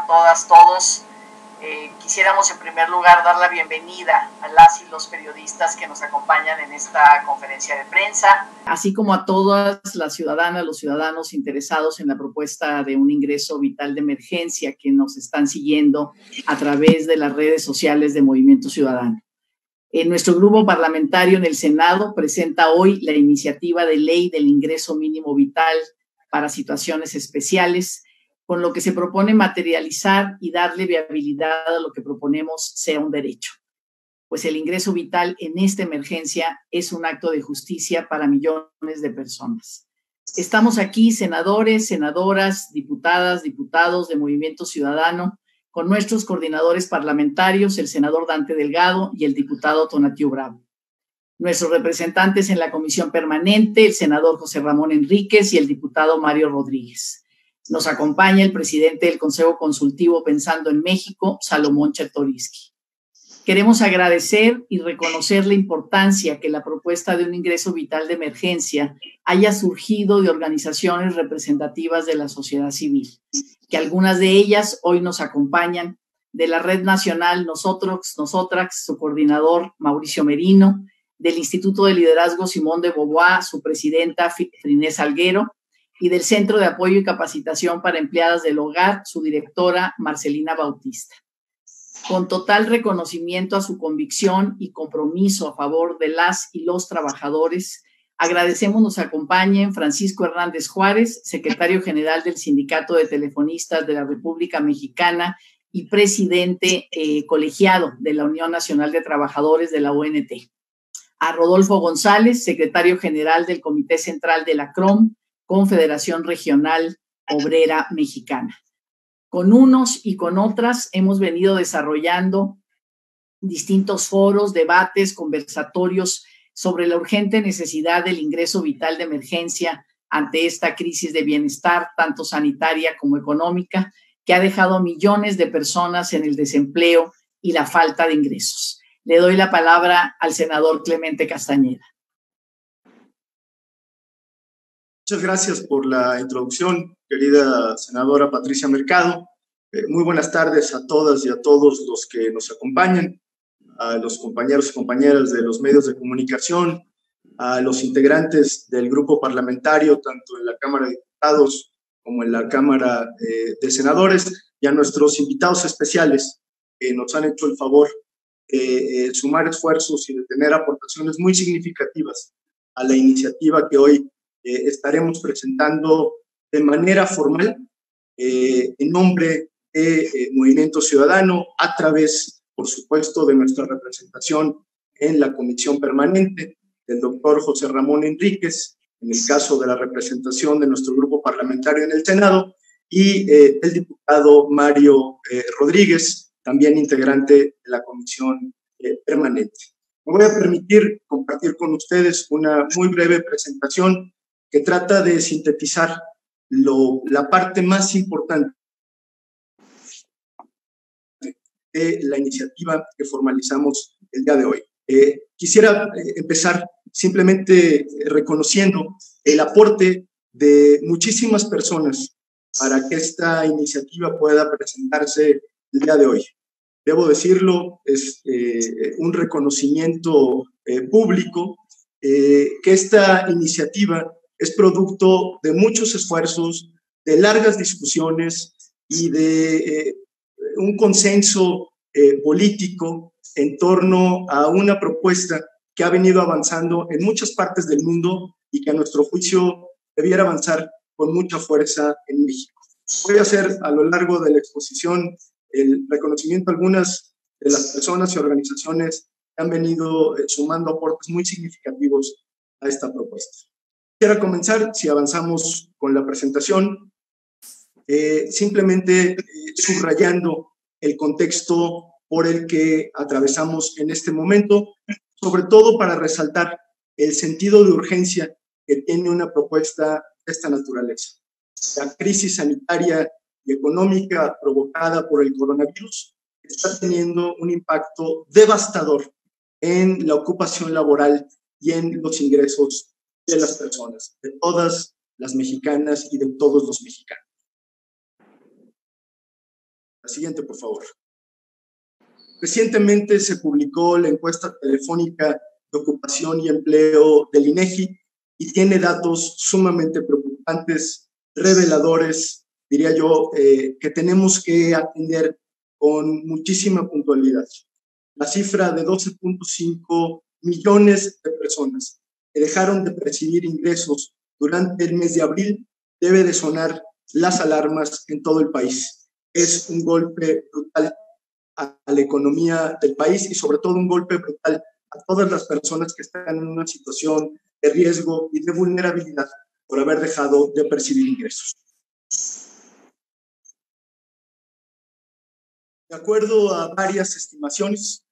todas, todos. Quisiéramos en primer lugar dar la bienvenida a las y los periodistas que nos acompañan en esta conferencia de prensa, así como a todas las ciudadanas, los ciudadanos interesados en la propuesta de un ingreso vital de emergencia que nos están siguiendo a través de las redes sociales de Movimiento Ciudadano. Nuestro grupo parlamentario en el Senado presenta hoy la iniciativa de ley del ingreso mínimo vital para situaciones especiales, con lo que se propone materializar y darle viabilidad a lo que proponemos sea un derecho. Pues el ingreso vital en esta emergencia es un acto de justicia para millones de personas. Estamos aquí, senadores, senadoras, diputadas, diputados de Movimiento Ciudadano, con nuestros coordinadores parlamentarios, el senador Dante Delgado y el diputado Tonatiuh Bravo. Nuestros representantes en la comisión permanente, el senador José Ramón Enríquez y el diputado Mario Rodríguez. Nos acompaña el presidente del Consejo Consultivo Pensando en México, Salomón Chertorivsky. Queremos agradecer y reconocer la importancia que la propuesta de un ingreso vital de emergencia haya surgido de organizaciones representativas de la sociedad civil, que algunas de ellas hoy nos acompañan, de la Red Nacional Nosotras, su coordinador Mauricio Merino, del Instituto de Liderazgo Simón de Beauvoir, su presidenta Frinés Alguero, y del Centro de Apoyo y Capacitación para Empleadas del Hogar, su directora Marcelina Bautista. Con total reconocimiento a su convicción y compromiso a favor de las y los trabajadores, agradecemos nos acompañen Francisco Hernández Juárez, secretario general del Sindicato de Telefonistas de la República Mexicana y presidente colegiado de la Unión Nacional de Trabajadores de la ONT. A Rodolfo González, secretario general del Comité Central de la CROM, Confederación Regional Obrera Mexicana. Con unos y con otras hemos venido desarrollando distintos foros, debates, conversatorios sobre la urgente necesidad del ingreso vital de emergencia ante esta crisis de bienestar, tanto sanitaria como económica, que ha dejado a millones de personas en el desempleo y la falta de ingresos. Le doy la palabra al senador Clemente Castañeda. Muchas gracias por la introducción, querida senadora Patricia Mercado. Muy buenas tardes a todas y a todos los que nos acompañan, a los compañeros y compañeras de los medios de comunicación, a los integrantes del grupo parlamentario, tanto en la Cámara de Diputados como en la Cámara de Senadores, y a nuestros invitados especiales que nos han hecho el favor de sumar esfuerzos y de tener aportaciones muy significativas a la iniciativa que hoy estaremos presentando de manera formal en nombre de Movimiento Ciudadano a través, por supuesto, de nuestra representación en la comisión permanente del doctor José Ramón Enríquez, en el caso de la representación de nuestro grupo parlamentario en el Senado, y el diputado Mario Rodríguez, también integrante de la comisión permanente. Me voy a permitir compartir con ustedes una muy breve presentación que trata de sintetizar la parte más importante de la iniciativa que formalizamos el día de hoy. Quisiera empezar simplemente reconociendo el aporte de muchísimas personas para que esta iniciativa pueda presentarse el día de hoy. Debo decirlo, es un reconocimiento público que esta iniciativa es producto de muchos esfuerzos, de largas discusiones y de un consenso político en torno a una propuesta que ha venido avanzando en muchas partes del mundo y que a nuestro juicio debiera avanzar con mucha fuerza en México. Voy a hacer a lo largo de la exposición el reconocimiento a algunas de las personas y organizaciones que han venido sumando aportes muy significativos a esta propuesta. Quisiera comenzar, si avanzamos con la presentación, simplemente subrayando el contexto por el que atravesamos en este momento, sobre todo para resaltar el sentido de urgencia que tiene una propuesta de esta naturaleza. La crisis sanitaria y económica provocada por el coronavirus está teniendo un impacto devastador en la ocupación laboral y en los ingresos de las personas, de todas las mexicanas y de todos los mexicanos. La siguiente, por favor. Recientemente se publicó la encuesta telefónica de ocupación y empleo del INEGI y tiene datos sumamente preocupantes, reveladores, diría yo, que tenemos que atender con muchísima puntualidad. La cifra de 12.5 millones de personas que dejaron de percibir ingresos durante el mes de abril debe de sonar las alarmas en todo el país. Es un golpe brutal a la economía del país y sobre todo un golpe brutal a todas las personas que están en una situación de riesgo y de vulnerabilidad por haber dejado de percibir ingresos. De acuerdo a varias estimaciones,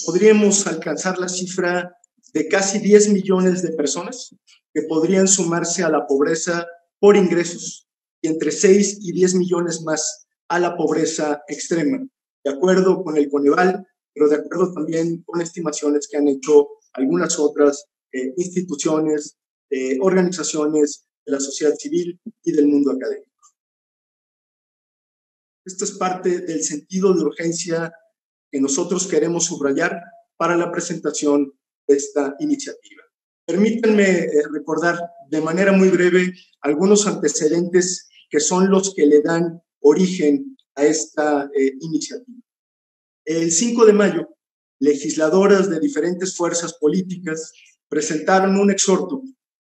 podríamos alcanzar la cifra de casi 10 millones de personas que podrían sumarse a la pobreza por ingresos y entre 6 y 10 millones más a la pobreza extrema, de acuerdo con el Coneval, pero de acuerdo también con estimaciones que han hecho algunas otras instituciones, organizaciones de la sociedad civil y del mundo académico. Esto es parte del sentido de urgencia que nosotros queremos subrayar para la presentación de esta iniciativa. Permítanme recordar de manera muy breve algunos antecedentes que son los que le dan origen a esta iniciativa. El 5 de mayo, legisladoras de diferentes fuerzas políticas presentaron un exhorto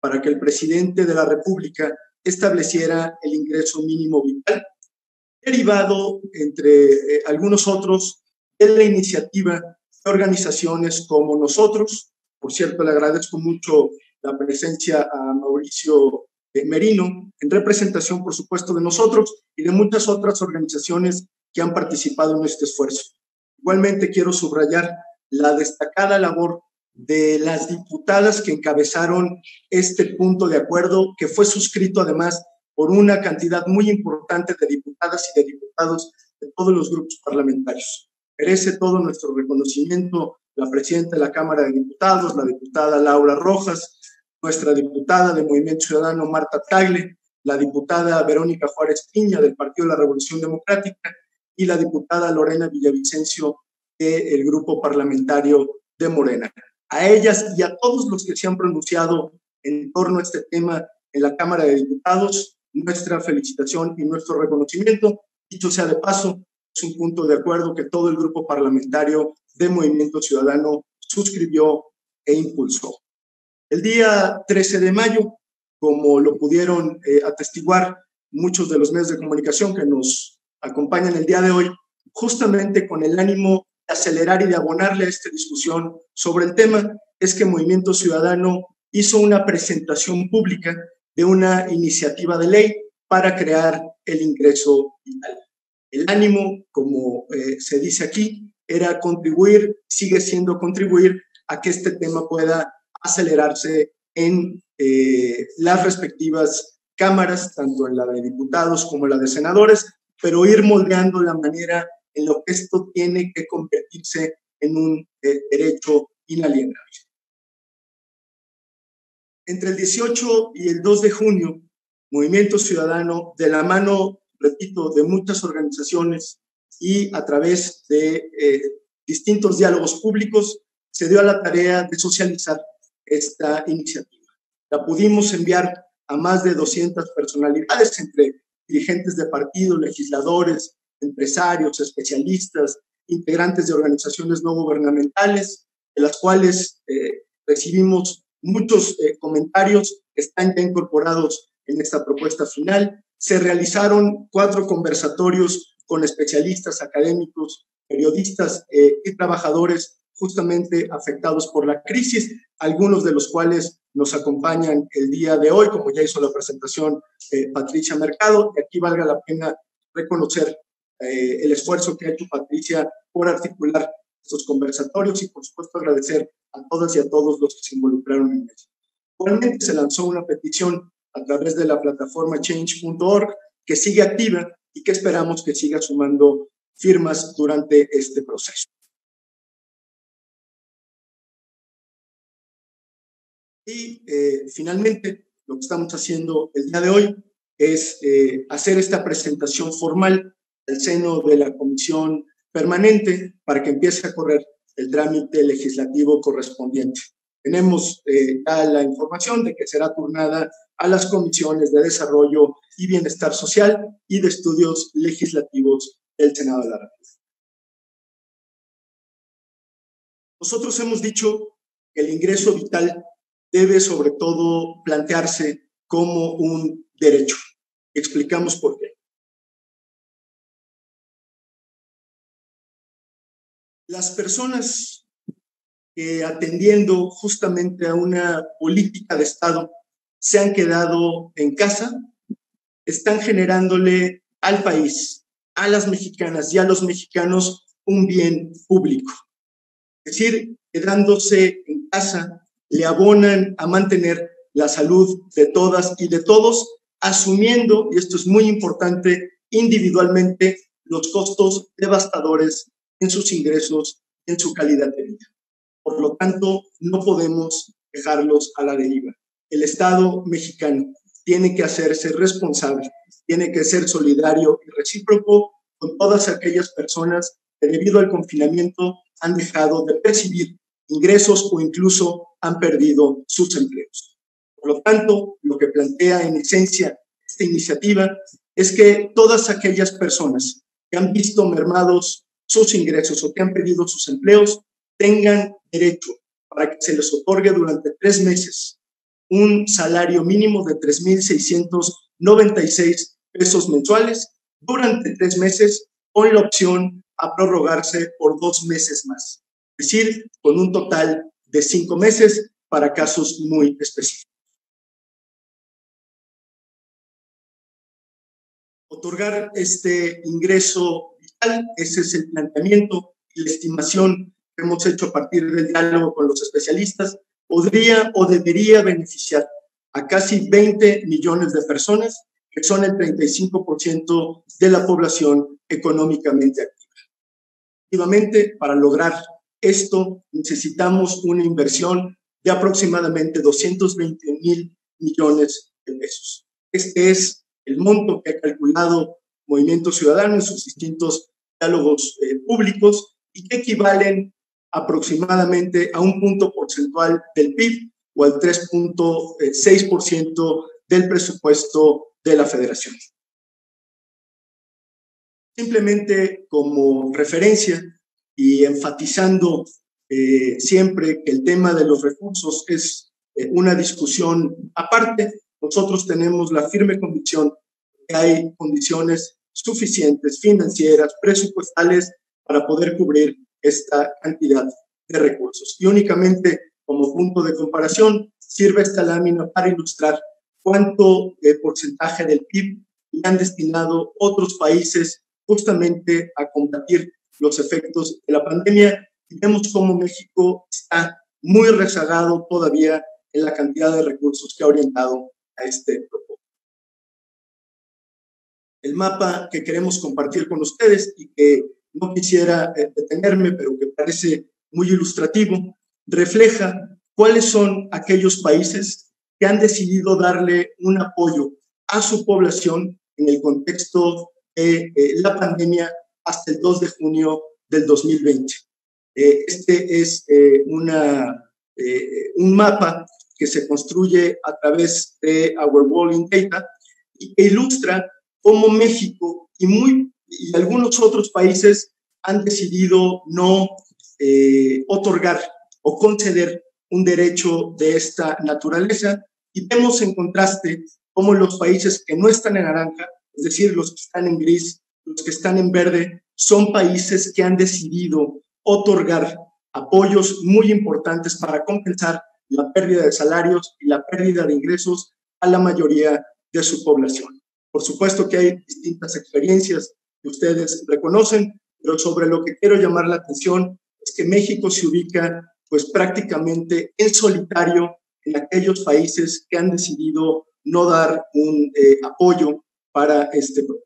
para que el presidente de la República estableciera el ingreso mínimo vital, derivado, entre algunos otros, de la iniciativa de organizaciones como nosotros. Por cierto, le agradezco mucho la presencia a Mauricio Merino, en representación, por supuesto, de nosotros y de muchas otras organizaciones que han participado en este esfuerzo. Igualmente quiero subrayar la destacada labor de las diputadas que encabezaron este punto de acuerdo, que fue suscrito además por una cantidad muy importante de diputadas y de diputados de todos los grupos parlamentarios. Merece todo nuestro reconocimiento la presidenta de la Cámara de Diputados, la diputada Laura Rojas, nuestra diputada de Movimiento Ciudadano Marta Tagle, la diputada Verónica Juárez Piña del Partido de la Revolución Democrática y la diputada Lorena Villavicencio del Grupo Parlamentario de Morena. A ellas y a todos los que se han pronunciado en torno a este tema en la Cámara de Diputados, nuestra felicitación y nuestro reconocimiento. Dicho sea de paso, es un punto de acuerdo que todo el grupo parlamentario de Movimiento Ciudadano suscribió e impulsó. El día 13 de mayo, como lo pudieron atestiguar muchos de los medios de comunicación que nos acompañan el día de hoy, justamente con el ánimo de acelerar y de abonarle a esta discusión sobre el tema, es que Movimiento Ciudadano hizo una presentación pública de una iniciativa de ley para crear el ingreso vital. El ánimo, como se dice aquí, era contribuir, sigue siendo contribuir a que este tema pueda acelerarse en las respectivas cámaras, tanto en la de diputados como en la de senadores, pero ir moldeando la manera en lo que esto tiene que convertirse en un derecho inalienable. Entre el 18 y el 2 de junio, Movimiento Ciudadano, de la mano, repito, de muchas organizaciones y a través de distintos diálogos públicos, se dio a la tarea de socializar esta iniciativa. La pudimos enviar a más de 200 personalidades, entre dirigentes de partidos, legisladores, empresarios, especialistas, integrantes de organizaciones no gubernamentales, de las cuales recibimos muchos comentarios que están ya incorporados en esta propuesta final. Se realizaron 4 conversatorios con especialistas, académicos, periodistas y trabajadores justamente afectados por la crisis, algunos de los cuales nos acompañan el día de hoy, como ya hizo la presentación Patricia Mercado. Y aquí valga la pena reconocer el esfuerzo que ha hecho Patricia por articular estos conversatorios y, por supuesto, agradecer a todas y a todos los que se involucraron en ello. Igualmente se lanzó una petición a través de la plataforma change.org que sigue activa y que esperamos que siga sumando firmas durante este proceso. Y finalmente, lo que estamos haciendo el día de hoy es hacer esta presentación formal al seno de la comisión permanente para que empiece a correr el trámite legislativo correspondiente. Tenemos ya la información de que será turnada a las comisiones de Desarrollo y Bienestar Social y de Estudios Legislativos del Senado de la República. Nosotros hemos dicho que el ingreso vital debe sobre todo plantearse como un derecho. Explicamos por qué. Las personas que atendiendo justamente a una política de Estado se han quedado en casa, están generándole al país, a las mexicanas y a los mexicanos un bien público. Es decir, quedándose en casa, le abonan a mantener la salud de todas y de todos, asumiendo, y esto es muy importante, individualmente los costos devastadores en sus ingresos, en su calidad de vida. Por lo tanto, no podemos dejarlos a la deriva. El Estado mexicano tiene que hacerse responsable, tiene que ser solidario y recíproco con todas aquellas personas que debido al confinamiento han dejado de percibir ingresos o incluso han perdido sus empleos. Por lo tanto, lo que plantea en esencia esta iniciativa es que todas aquellas personas que han visto mermados sus ingresos o que han perdido sus empleos tengan derecho para que se les otorgue durante 3 meses un salario mínimo de 3,696 pesos mensuales durante 3 meses con la opción a prorrogarse por 2 meses más. Es decir, con un total de 5 meses para casos muy específicos. Otorgar este ingreso vital, ese es el planteamiento y la estimación que hemos hecho a partir del diálogo con los especialistas, podría o debería beneficiar a casi 20 millones de personas, que son el 35% de la población económicamente activa. Efectivamente, para lograr esto necesitamos una inversión de aproximadamente 220,000 millones de pesos. Este es el monto que ha calculado Movimiento Ciudadano en sus distintos diálogos públicos y que equivalen aproximadamente a un punto porcentual del PIB o al 3,6% del presupuesto de la Federación. Simplemente como referencia y enfatizando siempre que el tema de los recursos es una discusión aparte, nosotros tenemos la firme convicción que hay condiciones suficientes, financieras, presupuestales, para poder cubrir esta cantidad de recursos. Y únicamente como punto de comparación, sirve esta lámina para ilustrar cuánto porcentaje del PIB le han destinado otros países justamente a combatir los efectos de la pandemia. Y vemos cómo México está muy rezagado todavía en la cantidad de recursos que ha orientado a este propósito. El mapa que queremos compartir con ustedes y que no quisiera detenerme, pero que parece muy ilustrativo, refleja cuáles son aquellos países que han decidido darle un apoyo a su población en el contexto de la pandemia hasta el 2 de junio del 2020. Este es un mapa que se construye a través de Our World in Data y que ilustra cómo México y algunos otros países han decidido no otorgar o conceder un derecho de esta naturaleza, y vemos en contraste cómo los países que no están en naranja, es decir, los que están en gris, los que están en verde, son países que han decidido otorgar apoyos muy importantes para compensar la pérdida de salarios y la pérdida de ingresos a la mayoría de su población. Por supuesto que hay distintas experiencias que ustedes reconocen, pero sobre lo que quiero llamar la atención es que México se ubica pues prácticamente en solitario en aquellos países que han decidido no dar un apoyo para este propósito.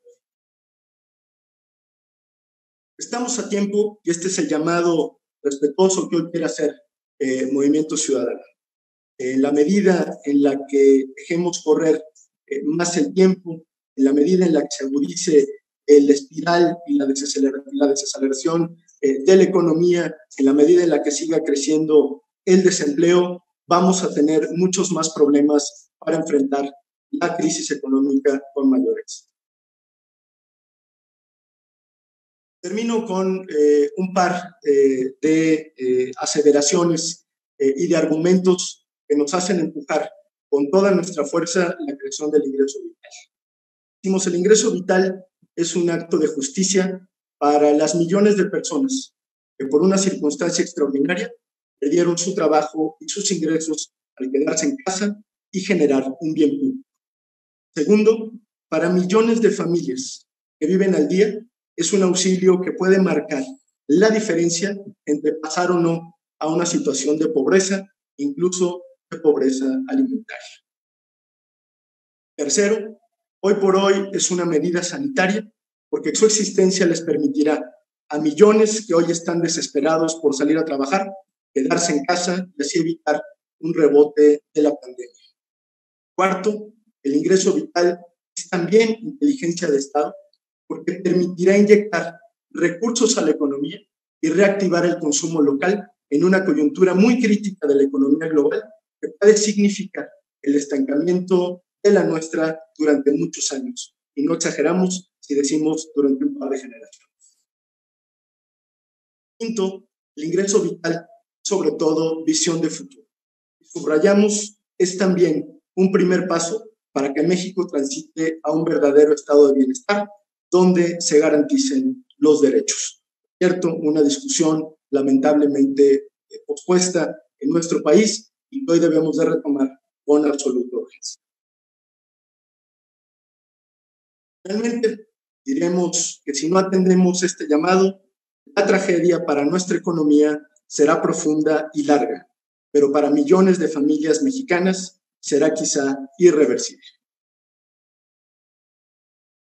Estamos a tiempo y este es el llamado respetuoso que hoy quiere hacer Movimiento Ciudadano. En la medida en la que dejemos correr más el tiempo, en la medida en la que se agudice la espiral y la desaceleración de la economía, en la medida en la que siga creciendo el desempleo, vamos a tener muchos más problemas para enfrentar la crisis económica con mayores. Termino con un par de aseveraciones y de argumentos que nos hacen empujar con toda nuestra fuerza la creación del ingreso vital. Decimos, el ingreso vital es un acto de justicia para las millones de personas que por una circunstancia extraordinaria perdieron su trabajo y sus ingresos al quedarse en casa y generar un bien público. Segundo, para millones de familias que viven al día, es un auxilio que puede marcar la diferencia entre pasar o no a una situación de pobreza, incluso de pobreza alimentaria. Tercero, hoy por hoy es una medida sanitaria porque su existencia les permitirá a millones que hoy están desesperados por salir a trabajar, quedarse en casa y así evitar un rebote de la pandemia. Cuarto, el ingreso vital es también inteligencia de Estado porque permitirá inyectar recursos a la economía y reactivar el consumo local en una coyuntura muy crítica de la economía global que puede significar el estancamiento de la nuestra durante muchos años. Y no exageramos si decimos durante un par de generaciones. Quinto, el ingreso vital, sobre todo visión de futuro. Subrayamos, es también un primer paso para que México transite a un verdadero estado de bienestar donde se garanticen los derechos. ¿Cierto? Una discusión lamentablemente pospuesta en nuestro país y que hoy debemos de retomar con absoluta urgencia. Realmente diremos que si no atendemos este llamado, la tragedia para nuestra economía será profunda y larga, pero para millones de familias mexicanas será quizá irreversible.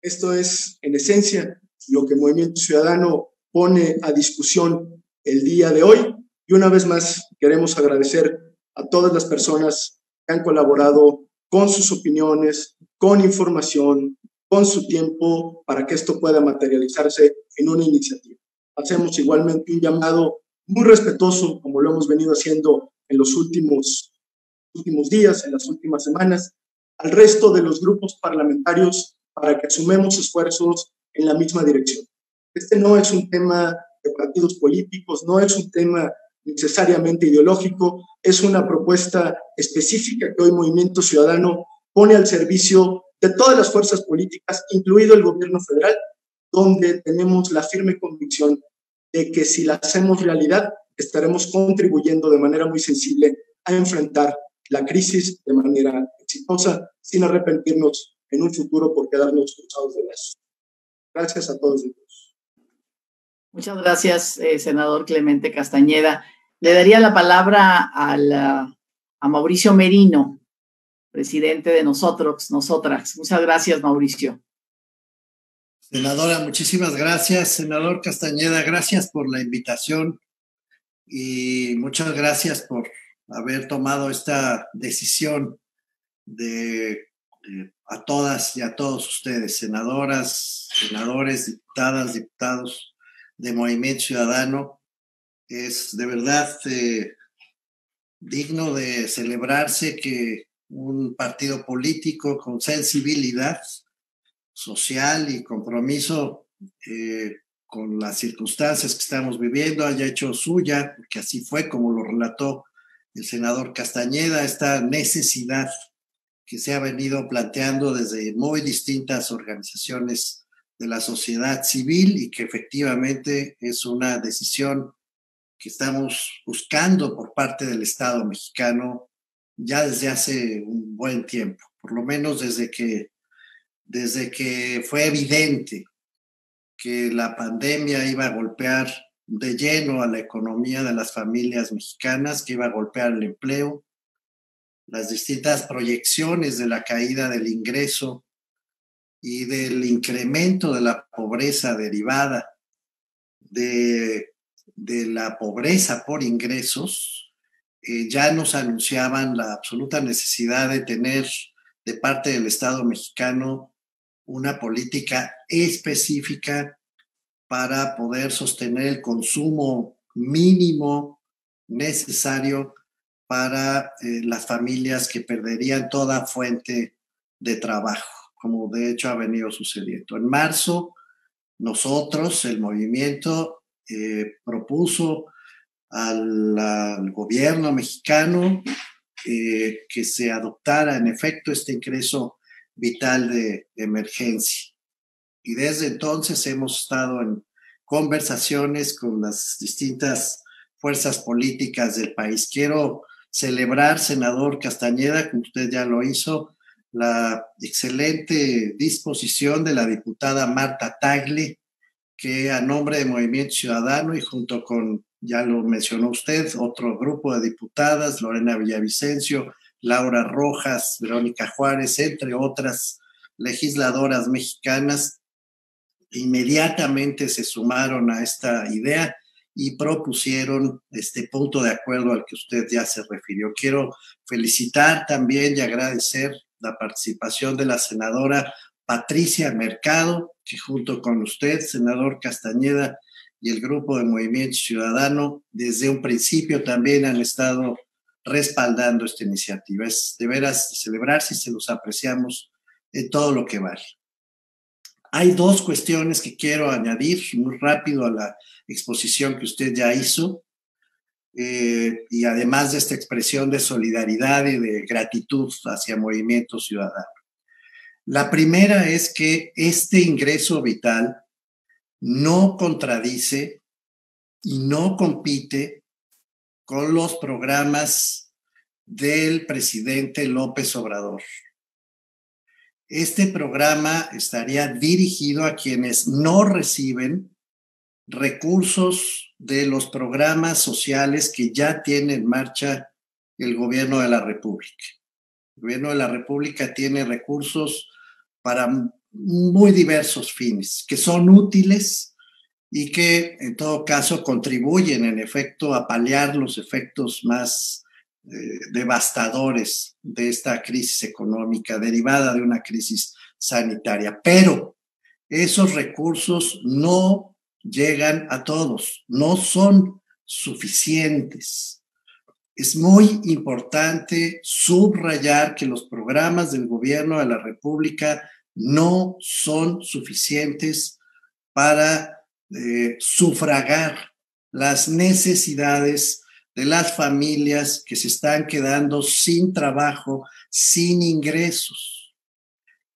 Esto es, en esencia, lo que Movimiento Ciudadano pone a discusión el día de hoy. Y una vez más, queremos agradecer a todas las personas que han colaborado con sus opiniones, con información, con su tiempo, para que esto pueda materializarse en una iniciativa. Hacemos igualmente un llamado muy respetuoso, como lo hemos venido haciendo en los últimos días, en las últimas semanas, al resto de los grupos parlamentarios para que sumemos esfuerzos en la misma dirección. Este no es un tema de partidos políticos, no es un tema necesariamente ideológico, es una propuesta específica que hoy Movimiento Ciudadano pone al servicio de todas las fuerzas políticas, incluido el gobierno federal, donde tenemos la firme convicción de que si la hacemos realidad, estaremos contribuyendo de manera muy sensible a enfrentar la crisis de manera exitosa, sin arrepentirnos en un futuro por quedarnos cruzados de brazos. Gracias a todos y todos. Muchas gracias, senador Clemente Castañeda. Le daría la palabra a Mauricio Merino, presidente de nosotras. Muchas gracias, Mauricio. Senadora, muchísimas gracias. Senador Castañeda, gracias por la invitación y muchas gracias por haber tomado esta decisión a todas y a todos ustedes, senadoras, senadores, diputadas, diputados de Movimiento Ciudadano. Es de verdad digno de celebrarse que un partido político con sensibilidad social y compromiso con las circunstancias que estamos viviendo haya hecho suya, porque así fue como lo relató el senador Castañeda, esta necesidad que se ha venido planteando desde muy distintas organizaciones de la sociedad civil y que efectivamente es una decisión que estamos buscando por parte del Estado mexicano ya desde hace un buen tiempo, por lo menos desde que fue evidente que la pandemia iba a golpear de lleno a la economía de las familias mexicanas, que iba a golpear el empleo, las distintas proyecciones de la caída del ingreso y del incremento de la pobreza derivada de la pobreza por ingresos, ya nos anunciaban la absoluta necesidad de tener de parte del Estado mexicano una política específica para poder sostener el consumo mínimo necesario para las familias que perderían toda fuente de trabajo, como de hecho ha venido sucediendo. En marzo, nosotros, el movimiento, propuso al gobierno mexicano que se adoptara en efecto este ingreso vital de emergencia. Y desde entonces hemos estado en conversaciones con las distintas fuerzas políticas del país. Quiero celebrar, senador Castañeda, como usted ya lo hizo, la excelente disposición de la diputada Marta Tagle, que a nombre de Movimiento Ciudadano y junto con, ya lo mencionó usted, otro grupo de diputadas, Lorena Villavicencio, Laura Rojas, Verónica Juárez, entre otras legisladoras mexicanas, inmediatamente se sumaron a esta idea y propusieron este punto de acuerdo al que usted ya se refirió. Quiero felicitar también y agradecer la participación de la senadora Patricia Mercado, que junto con usted, senador Castañeda, y el grupo de Movimiento Ciudadano, desde un principio también han estado respaldando esta iniciativa. Es de veras celebrar si se los apreciamos en todo lo que vale. Hay dos cuestiones que quiero añadir muy rápido a la exposición que usted ya hizo, y además de esta expresión de solidaridad y de gratitud hacia Movimiento Ciudadano. La primera es que este ingreso vital no contradice y no compite con los programas del presidente López Obrador. Este programa estaría dirigido a quienes no reciben recursos de los programas sociales que ya tiene en marcha el gobierno de la República. El gobierno de la República tiene recursos para muy diversos fines, que son útiles y que en todo caso contribuyen en efecto a paliar los efectos más devastadores de esta crisis económica derivada de una crisis sanitaria. Pero esos recursos no llegan a todos, no son suficientes. Es muy importante subrayar que los programas del gobierno de la República no son suficientes para sufragar las necesidades de las familias que se están quedando sin trabajo, sin ingresos.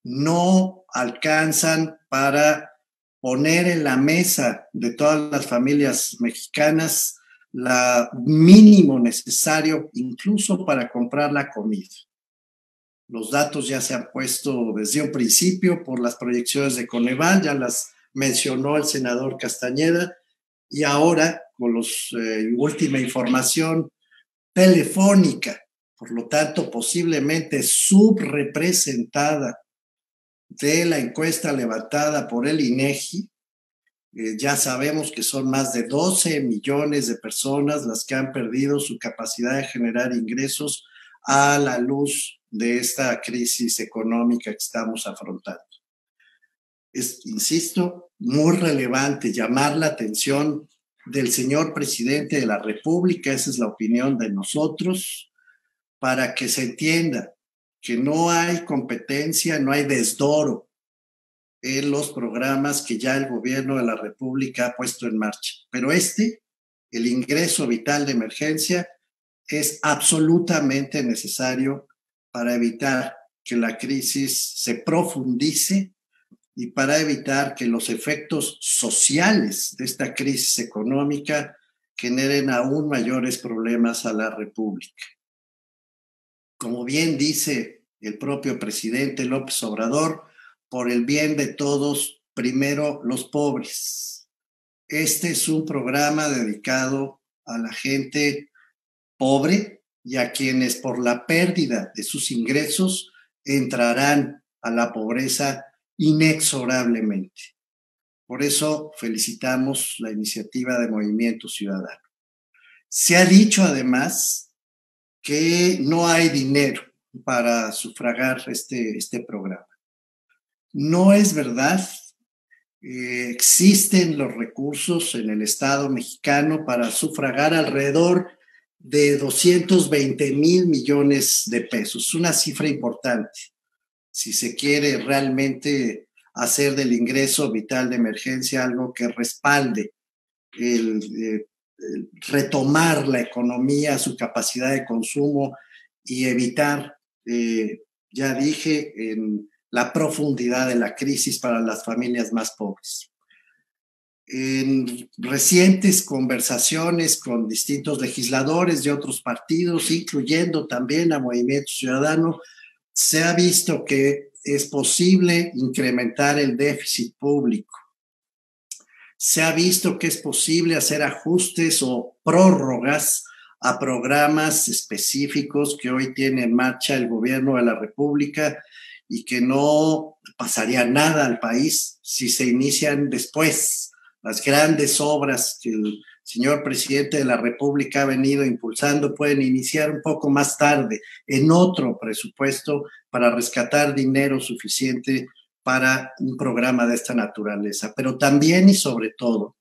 No alcanzan para poner en la mesa de todas las familias mexicanas lo mínimo necesario, incluso para comprar la comida. Los datos ya se han puesto desde un principio por las proyecciones de Coneval, ya las mencionó el senador Castañeda, y ahora con los última información telefónica, por lo tanto posiblemente subrepresentada de la encuesta levantada por el INEGI, ya sabemos que son más de 12 millones de personas las que han perdido su capacidad de generar ingresos a la luz de esta crisis económica que estamos afrontando. Es, insisto, muy relevante llamar la atención del señor presidente de la República, esa es la opinión de nosotros, para que se entienda que no hay competencia, no hay desdoro en los programas que ya el gobierno de la República ha puesto en marcha. Pero el ingreso vital de emergencia, es absolutamente necesario para evitar que la crisis se profundice y para evitar que los efectos sociales de esta crisis económica generen aún mayores problemas a la República. Como bien dice el propio presidente López Obrador, por el bien de todos, primero los pobres. Este es un programa dedicado a la gente pobre y a quienes por la pérdida de sus ingresos entrarán a la pobreza inexorablemente. Por eso felicitamos la iniciativa de Movimiento Ciudadano. Se ha dicho además que no hay dinero para sufragar este programa. No es verdad. Existen los recursos en el Estado mexicano para sufragar alrededor de 220,000 millones de pesos, una cifra importante. Si se quiere realmente hacer del ingreso vital de emergencia algo que respalde el retomar la economía, su capacidad de consumo y evitar, ya dije, en la profundidad de la crisis para las familias más pobres. En recientes conversaciones con distintos legisladores de otros partidos, incluyendo también a Movimiento Ciudadano, se ha visto que es posible incrementar el déficit público. Se ha visto que es posible hacer ajustes o prórrogas a programas específicos que hoy tiene en marcha el gobierno de la República y que no pasaría nada al país si se inician después. Las grandes obras que el señor presidente de la República ha venido impulsando pueden iniciar un poco más tarde en otro presupuesto para rescatar dinero suficiente para un programa de esta naturaleza. Pero también y sobre todo,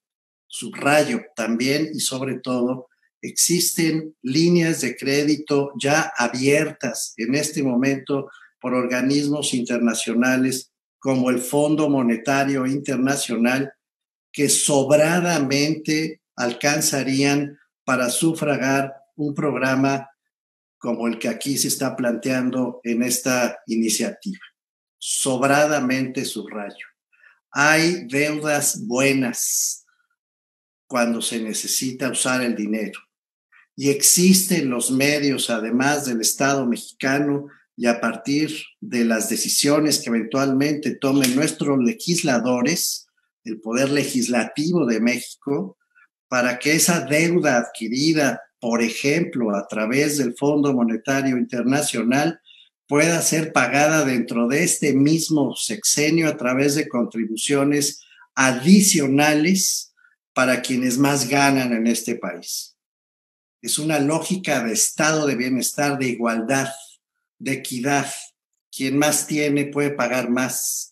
subrayo, también y sobre todo, existen líneas de crédito ya abiertas en este momento por organismos internacionales como el Fondo Monetario Internacional, que sobradamente alcanzarían para sufragar un programa como el que aquí se está planteando en esta iniciativa. Sobradamente, subrayo. Hay deudas buenas cuando se necesita usar el dinero. Y existen los medios, además del Estado mexicano, y a partir de las decisiones que eventualmente tomen nuestros legisladores, el Poder Legislativo de México, para que esa deuda adquirida, por ejemplo, a través del Fondo Monetario Internacional, pueda ser pagada dentro de este mismo sexenio a través de contribuciones adicionales para quienes más ganan en este país. Es una lógica de estado de bienestar, de igualdad, de equidad. Quien más tiene puede pagar más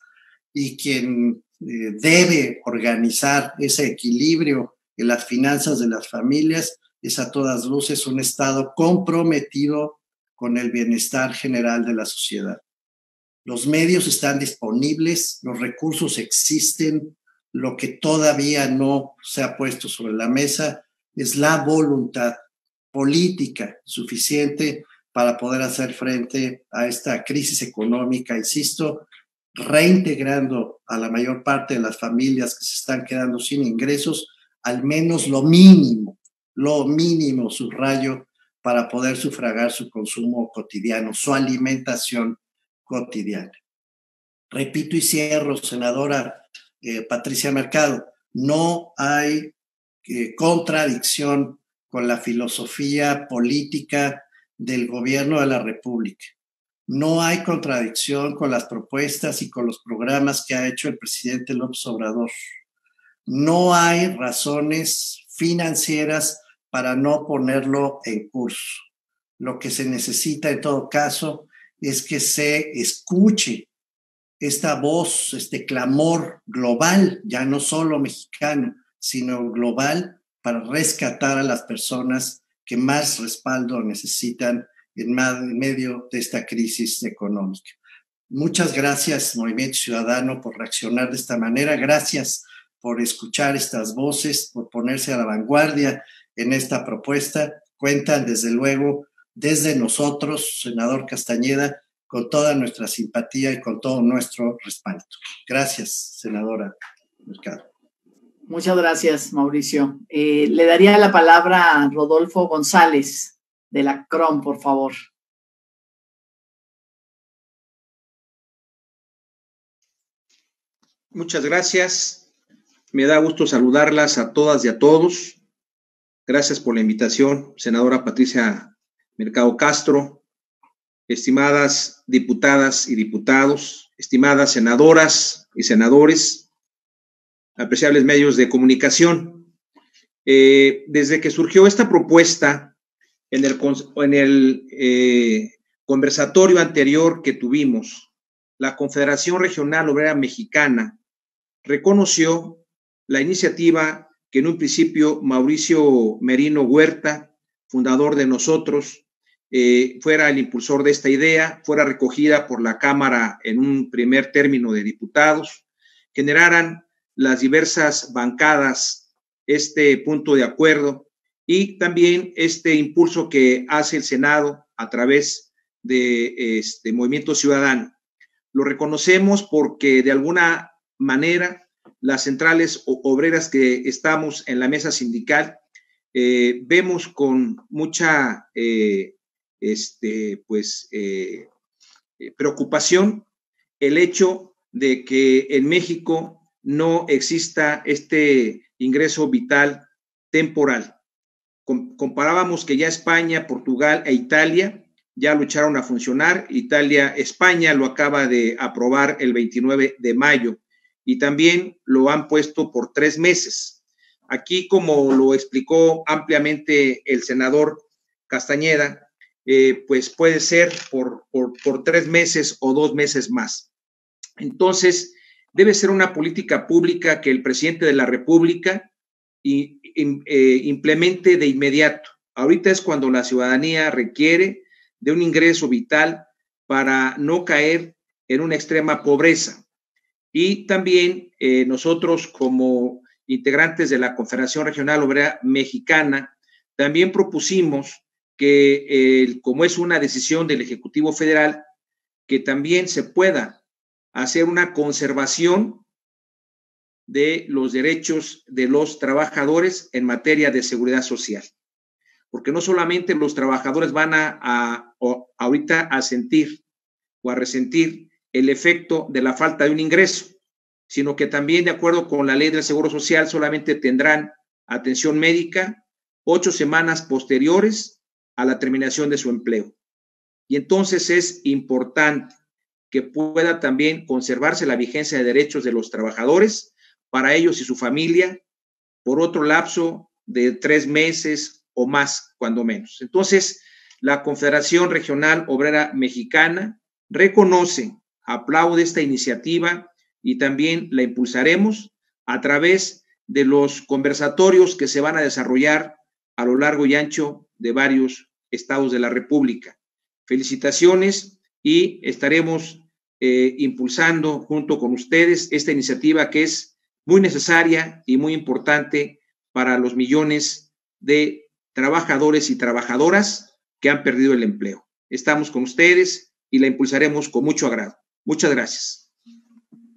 y quien debe organizar ese equilibrio en las finanzas de las familias es a todas luces un estado comprometido con el bienestar general de la sociedad. Los medios están disponibles, los recursos existen, lo que todavía no se ha puesto sobre la mesa es la voluntad política suficiente para poder hacer frente a esta crisis económica, insisto, reintegrando a la mayor parte de las familias que se están quedando sin ingresos, al menos lo mínimo, subrayo, para poder sufragar su consumo cotidiano, su alimentación cotidiana. Repito y cierro, senadora Patricia Mercado, no hay contradicción con la filosofía política del gobierno de la República. No hay contradicción con las propuestas y con los programas que ha hecho el presidente López Obrador. No hay razones financieras para no ponerlo en curso. Lo que se necesita en todo caso es que se escuche esta voz, este clamor global, ya no solo mexicano, sino global, para rescatar a las personas que más respaldo necesitan en medio de esta crisis económica. Muchas gracias, Movimiento Ciudadano, por reaccionar de esta manera. Gracias por escuchar estas voces, por ponerse a la vanguardia en esta propuesta. Cuentan, desde luego, desde nosotros, senador Castañeda, con toda nuestra simpatía y con todo nuestro respaldo. Gracias, senadora Mercado. Muchas gracias, Mauricio. Le daría la palabra a Rodolfo González, de la CROM, por favor. Muchas gracias. Me da gusto saludarlas a todas y a todos. Gracias por la invitación, senadora Patricia Mercado Castro, estimadas diputadas y diputados, estimadas senadoras y senadores, apreciables medios de comunicación. Desde que surgió esta propuesta en el conversatorio anterior que tuvimos, la Confederación Regional Obrera Mexicana reconoció la iniciativa que en un principio Mauricio Merino Huerta, fundador de nosotros, fuera el impulsor de esta idea, fuera recogida por la Cámara en un primer término de diputados, generaran las diversas bancadas este punto de acuerdo y también este impulso que hace el Senado a través de Movimiento Ciudadano. Lo reconocemos porque de alguna manera las centrales obreras que estamos en la mesa sindical vemos con mucha preocupación el hecho de que en México no exista este ingreso vital temporal. Comparábamos que ya España, Portugal e Italia ya lo echaron a funcionar. España lo acaba de aprobar el 29 de mayo y también lo han puesto por 3 meses. Aquí, como lo explicó ampliamente el senador Castañeda, pues puede ser por 3 meses o 2 meses más. Entonces, debe ser una política pública que el presidente de la República implemente de inmediato. Ahorita es cuando la ciudadanía requiere de un ingreso vital para no caer en una extrema pobreza. Y también nosotros, como integrantes de la Confederación Regional Obrera Mexicana, también propusimos que, como es una decisión del Ejecutivo Federal, que también se pueda hacer una conservación de los derechos de los trabajadores en materia de seguridad social. Porque no solamente los trabajadores van ahorita a sentir o a resentir el efecto de la falta de un ingreso, sino que también, de acuerdo con la ley del Seguro Social, solamente tendrán atención médica 8 semanas posteriores a la terminación de su empleo. Y entonces es importante que pueda también conservarse la vigencia de derechos de los trabajadores para ellos y su familia por otro lapso de 3 meses o más, cuando menos. Entonces, la Confederación Regional Obrera Mexicana reconoce, aplaude esta iniciativa y también la impulsaremos a través de los conversatorios que se van a desarrollar a lo largo y ancho de varios estados de la República. Felicitaciones y estaremos impulsando junto con ustedes esta iniciativa que es muy necesaria y muy importante para los millones de trabajadores y trabajadoras que han perdido el empleo. Estamos con ustedes y la impulsaremos con mucho agrado. Muchas gracias.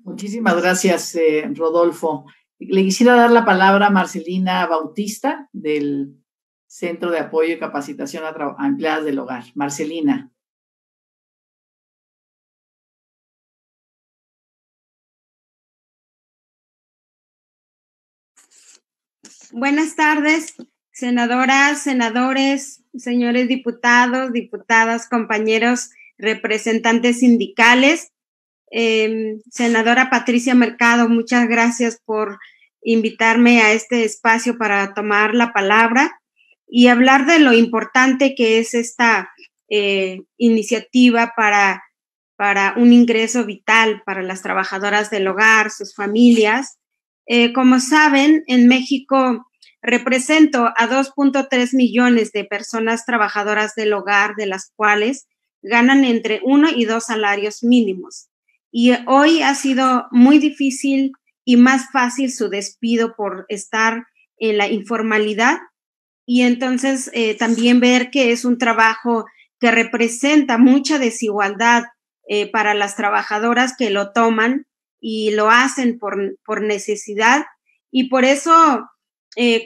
Muchísimas gracias, Rodolfo. Le quisiera dar la palabra a Marcelina Bautista del Centro de Apoyo y Capacitación a Empleadas del Hogar. Marcelina. Buenas tardes, senadoras, senadores, señores diputados, diputadas, compañeros, representantes sindicales. Senadora Patricia Mercado, muchas gracias por invitarme a este espacio para tomar la palabra y hablar de lo importante que es esta iniciativa para un ingreso vital para las trabajadoras del hogar, sus familias. Como saben, en México represento a 2.3 millones de personas trabajadoras del hogar, de las cuales ganan entre 1 y 2 salarios mínimos. Y hoy ha sido muy difícil y más fácil su despido por estar en la informalidad. Y entonces también ver que es un trabajo que representa mucha desigualdad para las trabajadoras que lo toman y lo hacen por necesidad. Y por eso,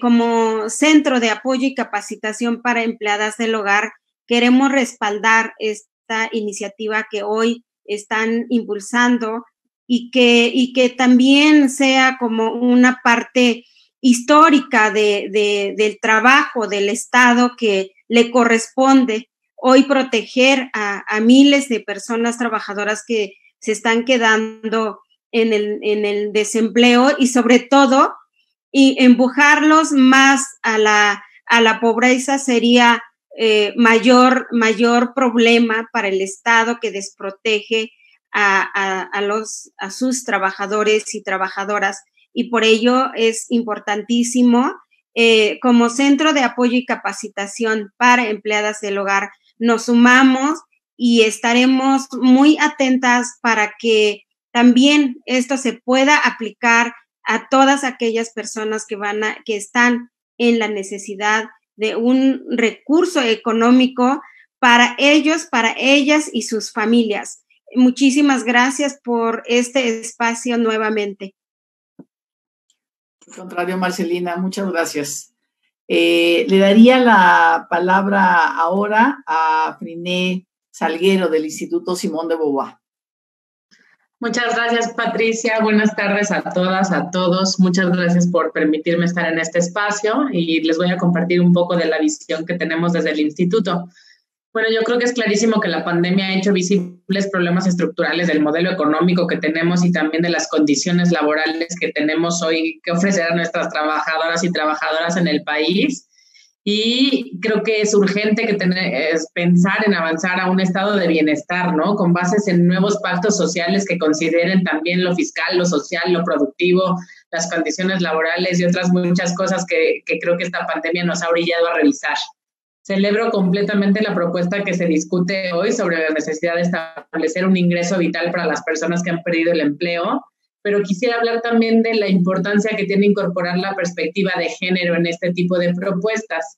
como Centro de Apoyo y Capacitación para Empleadas del Hogar, queremos respaldar esta iniciativa que hoy están impulsando y que también sea como una parte histórica del trabajo del Estado que le corresponde hoy proteger a miles de personas trabajadoras que se están quedando en el desempleo y sobre todo y empujarlos más a la pobreza sería mayor problema para el Estado que desprotege a sus trabajadores y trabajadoras, y por ello es importantísimo como centro de apoyo y capacitación para empleadas del hogar. Nos sumamos y estaremos muy atentas para que también esto se pueda aplicar a todas aquellas personas que están en la necesidad de un recurso económico para ellos, para ellas y sus familias. Muchísimas gracias por este espacio nuevamente. Al contrario, Marcelina, muchas gracias. Le daría la palabra ahora a Friné Salguero del Instituto Simón de Beauvoir. Muchas gracias, Patricia. Buenas tardes a todas, a todos. Muchas gracias por permitirme estar en este espacio y les voy a compartir un poco de la visión que tenemos desde el instituto. Bueno, yo creo que es clarísimo que la pandemia ha hecho visibles problemas estructurales del modelo económico que tenemos y también de las condiciones laborales que tenemos hoy que ofrecer a nuestras trabajadoras y trabajadoras en el país. Y creo que es urgente pensar en avanzar a un estado de bienestar, ¿no? Con bases en nuevos pactos sociales que consideren también lo fiscal, lo social, lo productivo, las condiciones laborales y otras muchas cosas que creo que esta pandemia nos ha orillado a revisar. Celebro completamente la propuesta que se discute hoy sobre la necesidad de establecer un ingreso vital para las personas que han perdido el empleo, pero quisiera hablar también de la importancia que tiene incorporar la perspectiva de género en este tipo de propuestas.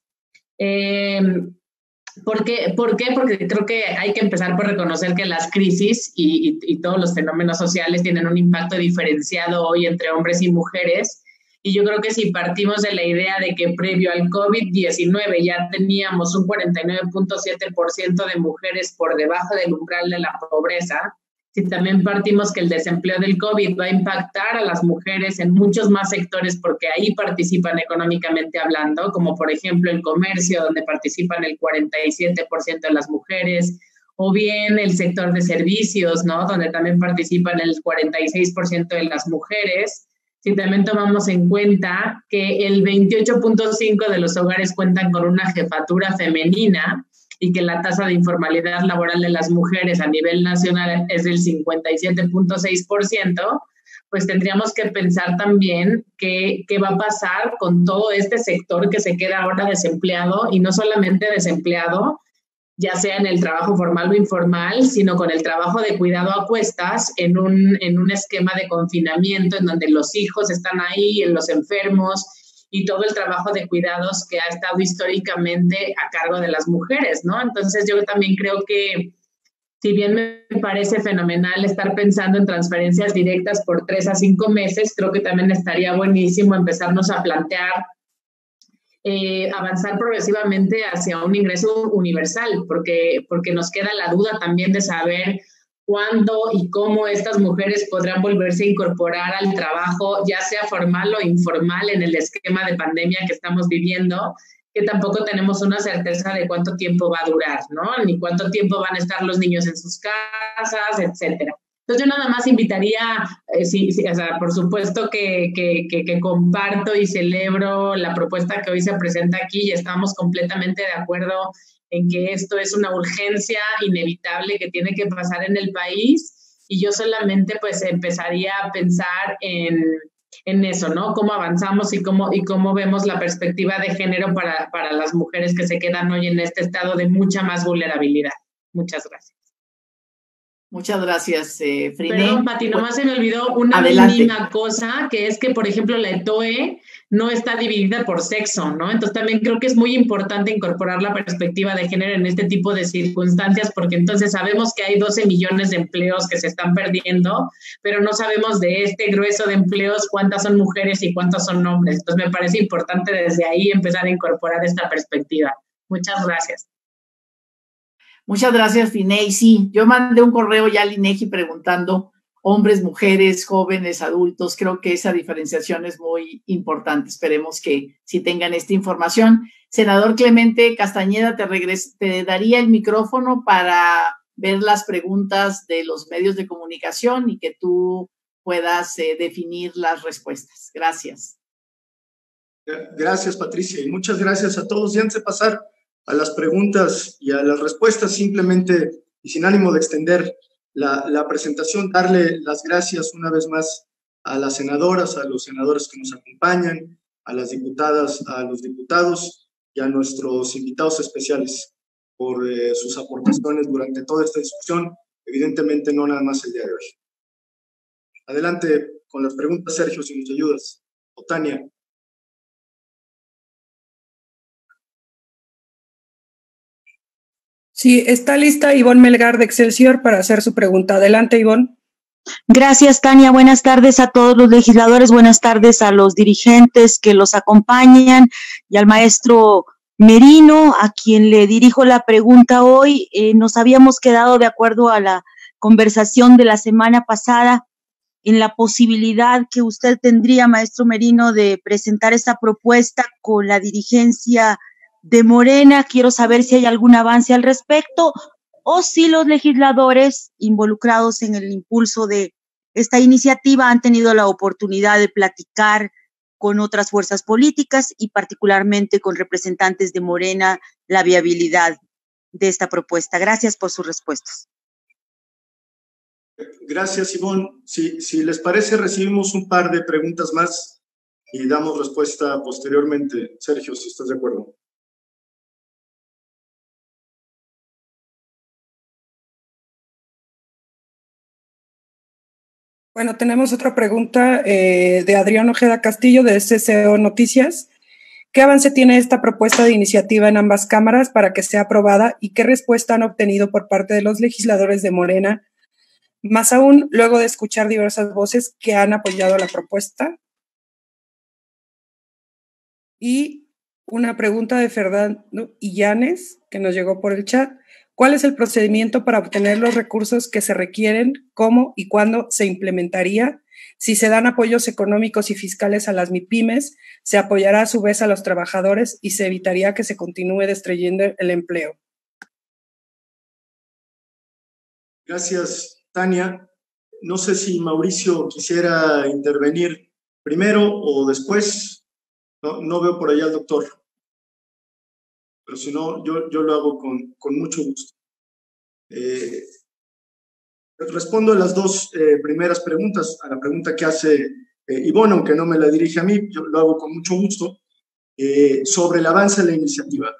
¿Por qué? Porque creo que hay que empezar por reconocer que las crisis y todos los fenómenos sociales tienen un impacto diferenciado hoy entre hombres y mujeres. Y yo creo que si partimos de la idea de que previo al COVID-19 ya teníamos un 49.7% de mujeres por debajo del umbral de la pobreza, si también partimos que el desempleo del COVID va a impactar a las mujeres en muchos más sectores porque ahí participan económicamente hablando, como por ejemplo el comercio, donde participan el 47% de las mujeres, o bien el sector de servicios, ¿no? Donde también participan el 46% de las mujeres. Si también tomamos en cuenta que el 28.5% de los hogares cuentan con una jefatura femenina y que la tasa de informalidad laboral de las mujeres a nivel nacional es del 57.6%, pues tendríamos que pensar también qué va a pasar con todo este sector que se queda ahora desempleado, y no solamente desempleado, ya sea en el trabajo formal o informal, sino con el trabajo de cuidado a cuestas en un esquema de confinamiento en donde los hijos están ahí, en los enfermos, y todo el trabajo de cuidados que ha estado históricamente a cargo de las mujeres, ¿no? Entonces yo también creo que, si bien me parece fenomenal estar pensando en transferencias directas por 3 a 5 meses, creo que también estaría buenísimo empezarnos a plantear avanzar progresivamente hacia un ingreso universal, porque nos queda la duda también de saber cuándo y cómo estas mujeres podrán volverse a incorporar al trabajo, ya sea formal o informal, en el esquema de pandemia que estamos viviendo, que tampoco tenemos una certeza de cuánto tiempo va a durar, ¿no? Ni cuánto tiempo van a estar los niños en sus casas, etcétera. Entonces yo nada más invitaría, o sea, por supuesto que comparto y celebro la propuesta que hoy se presenta aquí y estamos completamente de acuerdo en que esto es una urgencia inevitable que tiene que pasar en el país, y yo solamente pues empezaría a pensar en eso, ¿no? Cómo avanzamos y cómo vemos la perspectiva de género para las mujeres que se quedan hoy en este estado de mucha más vulnerabilidad. Muchas gracias. Muchas gracias, Friné. Perdón, Pati, nomás se me olvidó una mínima cosa, que es que, por ejemplo, la ETOE no está dividida por sexo, ¿no? Entonces también creo que es muy importante incorporar la perspectiva de género en este tipo de circunstancias, porque entonces sabemos que hay 12 millones de empleos que se están perdiendo, pero no sabemos de este grueso de empleos cuántas son mujeres y cuántos son hombres. Entonces me parece importante desde ahí empezar a incorporar esta perspectiva. Muchas gracias. Muchas gracias, Friné. Y sí, yo mandé un correo ya al INEGI preguntando hombres, mujeres, jóvenes, adultos. Creo que esa diferenciación es muy importante. Esperemos que sí tengan esta información. Senador Clemente Castañeda, te daría el micrófono para ver las preguntas de los medios de comunicación y que tú puedas definir las respuestas. Gracias. Gracias, Patricia, y muchas gracias a todos. Y antes de pasar a las preguntas y a las respuestas, simplemente y sin ánimo de extender la presentación, darle las gracias una vez más a las senadoras, a los senadores que nos acompañan, a las diputadas, a los diputados y a nuestros invitados especiales por sus aportaciones durante toda esta discusión, evidentemente no nada más el día de hoy. Adelante con las preguntas, Sergio, si nos ayudas. O Tania. Sí, está lista Ivonne Melgar de Excelsior para hacer su pregunta. Adelante, Ivonne. Gracias, Tania. Buenas tardes a todos los legisladores, buenas tardes a los dirigentes que los acompañan y al maestro Merino, a quien le dirijo la pregunta hoy. Nos habíamos quedado de acuerdo a la conversación de la semana pasada en la posibilidad que usted tendría, maestro Merino, de presentar esta propuesta con la dirigencia de Morena. Quiero saber si hay algún avance al respecto o si los legisladores involucrados en el impulso de esta iniciativa han tenido la oportunidad de platicar con otras fuerzas políticas y particularmente con representantes de Morena la viabilidad de esta propuesta. Gracias por sus respuestas. Gracias, Ivonne. Si les parece, recibimos un par de preguntas más y damos respuesta posteriormente. Sergio, si estás de acuerdo. Bueno, tenemos otra pregunta de Adrián Ojeda Castillo de SCO Noticias. ¿Qué avance tiene esta propuesta de iniciativa en ambas cámaras para que sea aprobada y qué respuesta han obtenido por parte de los legisladores de Morena? Más aún, luego de escuchar diversas voces que han apoyado la propuesta. Y una pregunta de Fernando Illanes, que nos llegó por el chat. ¿Cuál es el procedimiento para obtener los recursos que se requieren? ¿Cómo y cuándo se implementaría? Si se dan apoyos económicos y fiscales a las MIPYMES, se apoyará a su vez a los trabajadores y se evitaría que se continúe destruyendo el empleo. Gracias, Tania. No sé si Mauricio quisiera intervenir primero o después. No veo por allá al doctor. Pero si no, yo lo hago con mucho gusto. Respondo a las dos primeras preguntas, a la pregunta que hace Ivonne, aunque no me la dirige a mí, yo lo hago con mucho gusto, sobre el avance de la iniciativa.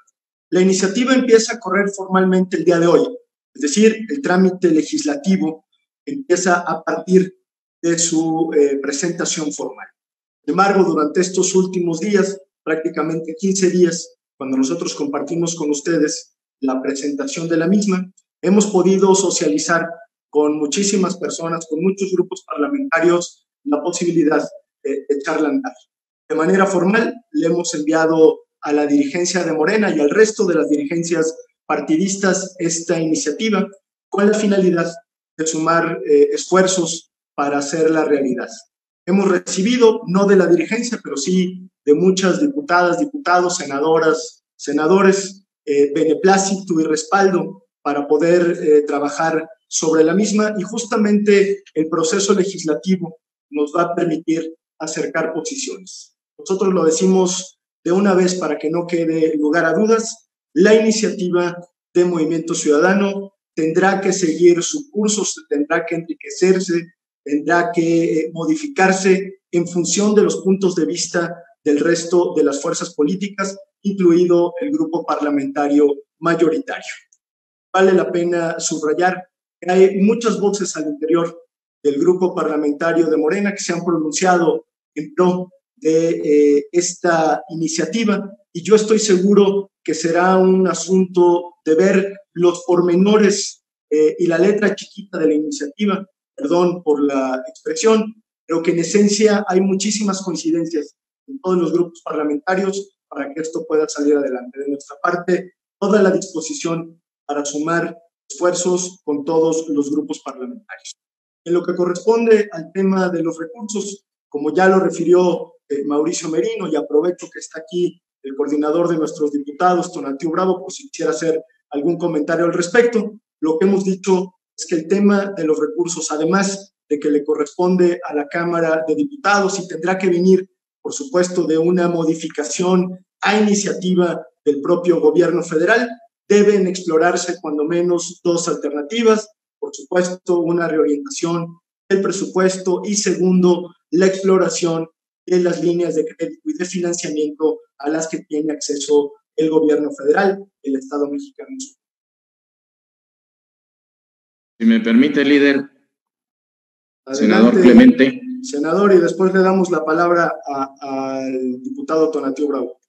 La iniciativa empieza a correr formalmente el día de hoy, es decir, el trámite legislativo empieza a partir de su presentación formal. Sin embargo, durante estos últimos días, prácticamente 15 días, cuando nosotros compartimos con ustedes la presentación de la misma, hemos podido socializar con muchísimas personas, con muchos grupos parlamentarios, la posibilidad de echarla a andar. De manera formal, le hemos enviado a la dirigencia de Morena y al resto de las dirigencias partidistas esta iniciativa con la finalidad de sumar esfuerzos para hacerla realidad. Hemos recibido, no de la dirigencia, pero sí de muchas diputadas, diputados, senadoras, senadores, beneplácito y respaldo para poder trabajar sobre la misma, y justamente el proceso legislativo nos va a permitir acercar posiciones. Nosotros lo decimos de una vez para que no quede lugar a dudas: la iniciativa de Movimiento Ciudadano tendrá que seguir su curso, tendrá que enriquecerse, tendrá que modificarse en función de los puntos de vista del resto de las fuerzas políticas, incluido el grupo parlamentario mayoritario. Vale la pena subrayar que hay muchas voces al interior del grupo parlamentario de Morena que se han pronunciado en pro de esta iniciativa, y yo estoy seguro que será un asunto de ver los pormenores y la letra chiquita de la iniciativa, perdón por la expresión, pero que en esencia hay muchísimas coincidencias en todos los grupos parlamentarios para que esto pueda salir adelante. De nuestra parte, toda la disposición para sumar esfuerzos con todos los grupos parlamentarios. En lo que corresponde al tema de los recursos, como ya lo refirió Mauricio Merino, y aprovecho que está aquí el coordinador de nuestros diputados, Tonatiuh Bravo, por si quisiera hacer algún comentario al respecto, lo que hemos dicho es que el tema de los recursos, además de que le corresponde a la Cámara de Diputados y tendrá que venir, por supuesto, de una modificación a iniciativa del propio gobierno federal, deben explorarse cuando menos dos alternativas. por supuesto, una reorientación del presupuesto y segundo, la exploración de las líneas de crédito y de financiamiento a las que tiene acceso el gobierno federal, el Estado mexicano. Si me permite, líder. Adelante, senador Clemente. Senador, y después le damos la palabra al diputado Tonatiuh Bravo.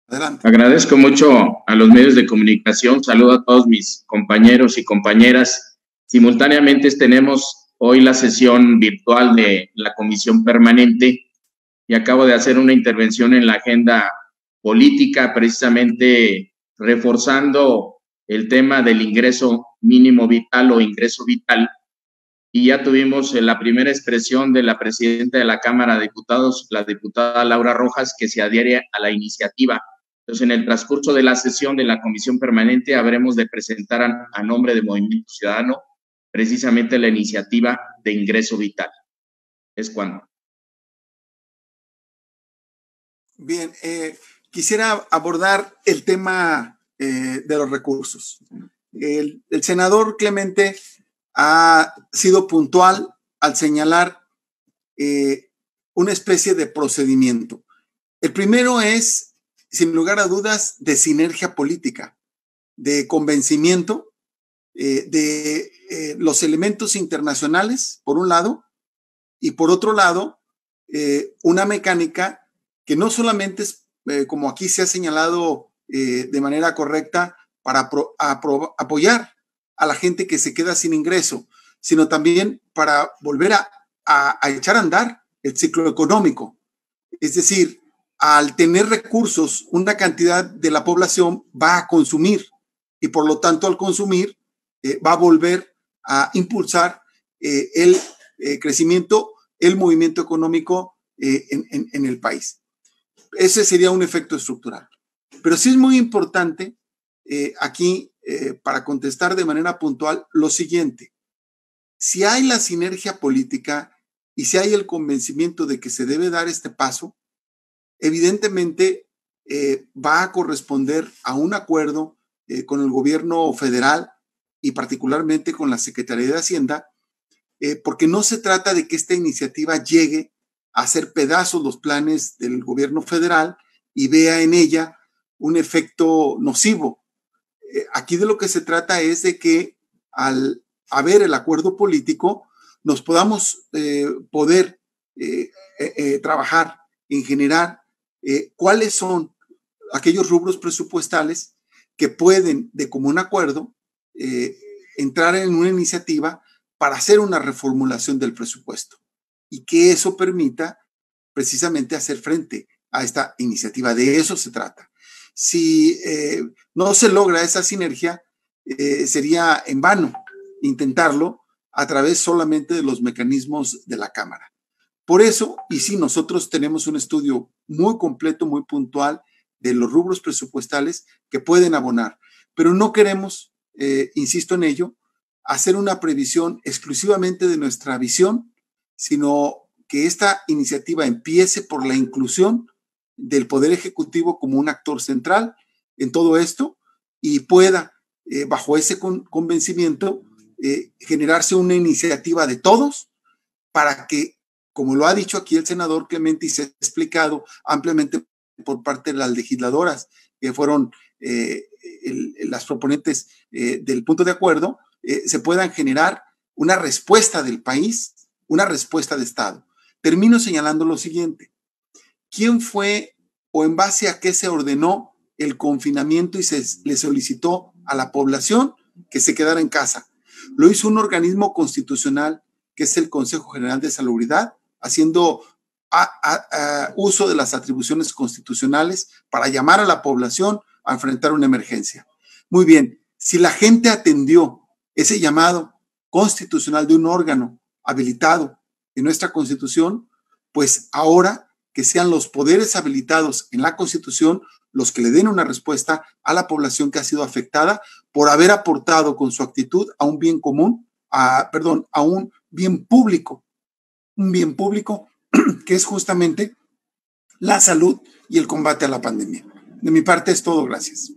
Adelante. Agradezco mucho a los medios de comunicación. Saludo a todos mis compañeros y compañeras. Simultáneamente tenemos hoy la sesión virtual de la Comisión Permanente y acabo de hacer una intervención en la agenda política, precisamente reforzando el tema del ingreso mínimo vital o ingreso vital. Y ya tuvimos la primera expresión de la presidenta de la Cámara de Diputados, la diputada Laura Rojas, que se adhiere a la iniciativa. Entonces, en el transcurso de la sesión de la Comisión Permanente habremos de presentar a nombre de Movimiento Ciudadano precisamente la iniciativa de ingreso vital. Es cuando. Bien, quisiera abordar el tema de los recursos. El senador Clemente ha sido puntual al señalar una especie de procedimiento. El primero es, sin lugar a dudas, de sinergia política, de convencimiento de los elementos internacionales, por un lado, y por otro lado, una mecánica que no solamente es, como aquí se ha señalado de manera correcta, para apoyar a la gente que se queda sin ingreso, sino también para volver a echar a andar el ciclo económico. Es decir, al tener recursos, una cantidad de la población va a consumir y por lo tanto al consumir va a volver a impulsar el crecimiento, el movimiento económico en el país. Ese sería un efecto estructural. Pero sí es muy importante aquí, para contestar de manera puntual, lo siguiente. Si hay la sinergia política y si hay el convencimiento de que se debe dar este paso, evidentemente va a corresponder a un acuerdo con el gobierno federal y particularmente con la Secretaría de Hacienda, porque no se trata de que esta iniciativa llegue a hacer pedazos los planes del gobierno federal y vea en ella un efecto nocivo. Aquí de lo que se trata es de que al haber el acuerdo político nos podamos trabajar en generar cuáles son aquellos rubros presupuestales que pueden de común acuerdo entrar en una iniciativa para hacer una reformulación del presupuesto y que eso permita precisamente hacer frente a esta iniciativa. De eso se trata. Si no se logra esa sinergia, sería en vano intentarlo a través solamente de los mecanismos de la Cámara. Por eso, y sí, nosotros tenemos un estudio muy completo, muy puntual de los rubros presupuestales que pueden abonar, pero no queremos, insisto en ello, hacer una previsión exclusivamente de nuestra visión, sino que esta iniciativa empiece por la inclusión del Poder Ejecutivo como un actor central en todo esto y pueda, bajo ese convencimiento, generarse una iniciativa de todos para que, como lo ha dicho aquí el senador Clemente y se ha explicado ampliamente por parte de las legisladoras que fueron las proponentes del punto de acuerdo, se puedan generar una respuesta del país, una respuesta de Estado. Termino señalando lo siguiente. ¿Quién fue o en base a qué se ordenó el confinamiento y se le solicitó a la población que se quedara en casa? Lo hizo un organismo constitucional que es el Consejo General de Salubridad, haciendo uso de las atribuciones constitucionales para llamar a la población a enfrentar una emergencia. Muy bien, si la gente atendió ese llamado constitucional de un órgano habilitado en nuestra Constitución, pues ahora que sean los poderes habilitados en la Constitución los que le den una respuesta a la población que ha sido afectada por haber aportado con su actitud a un bien común, a un bien público que es justamente la salud y el combate a la pandemia. De mi parte es todo, gracias.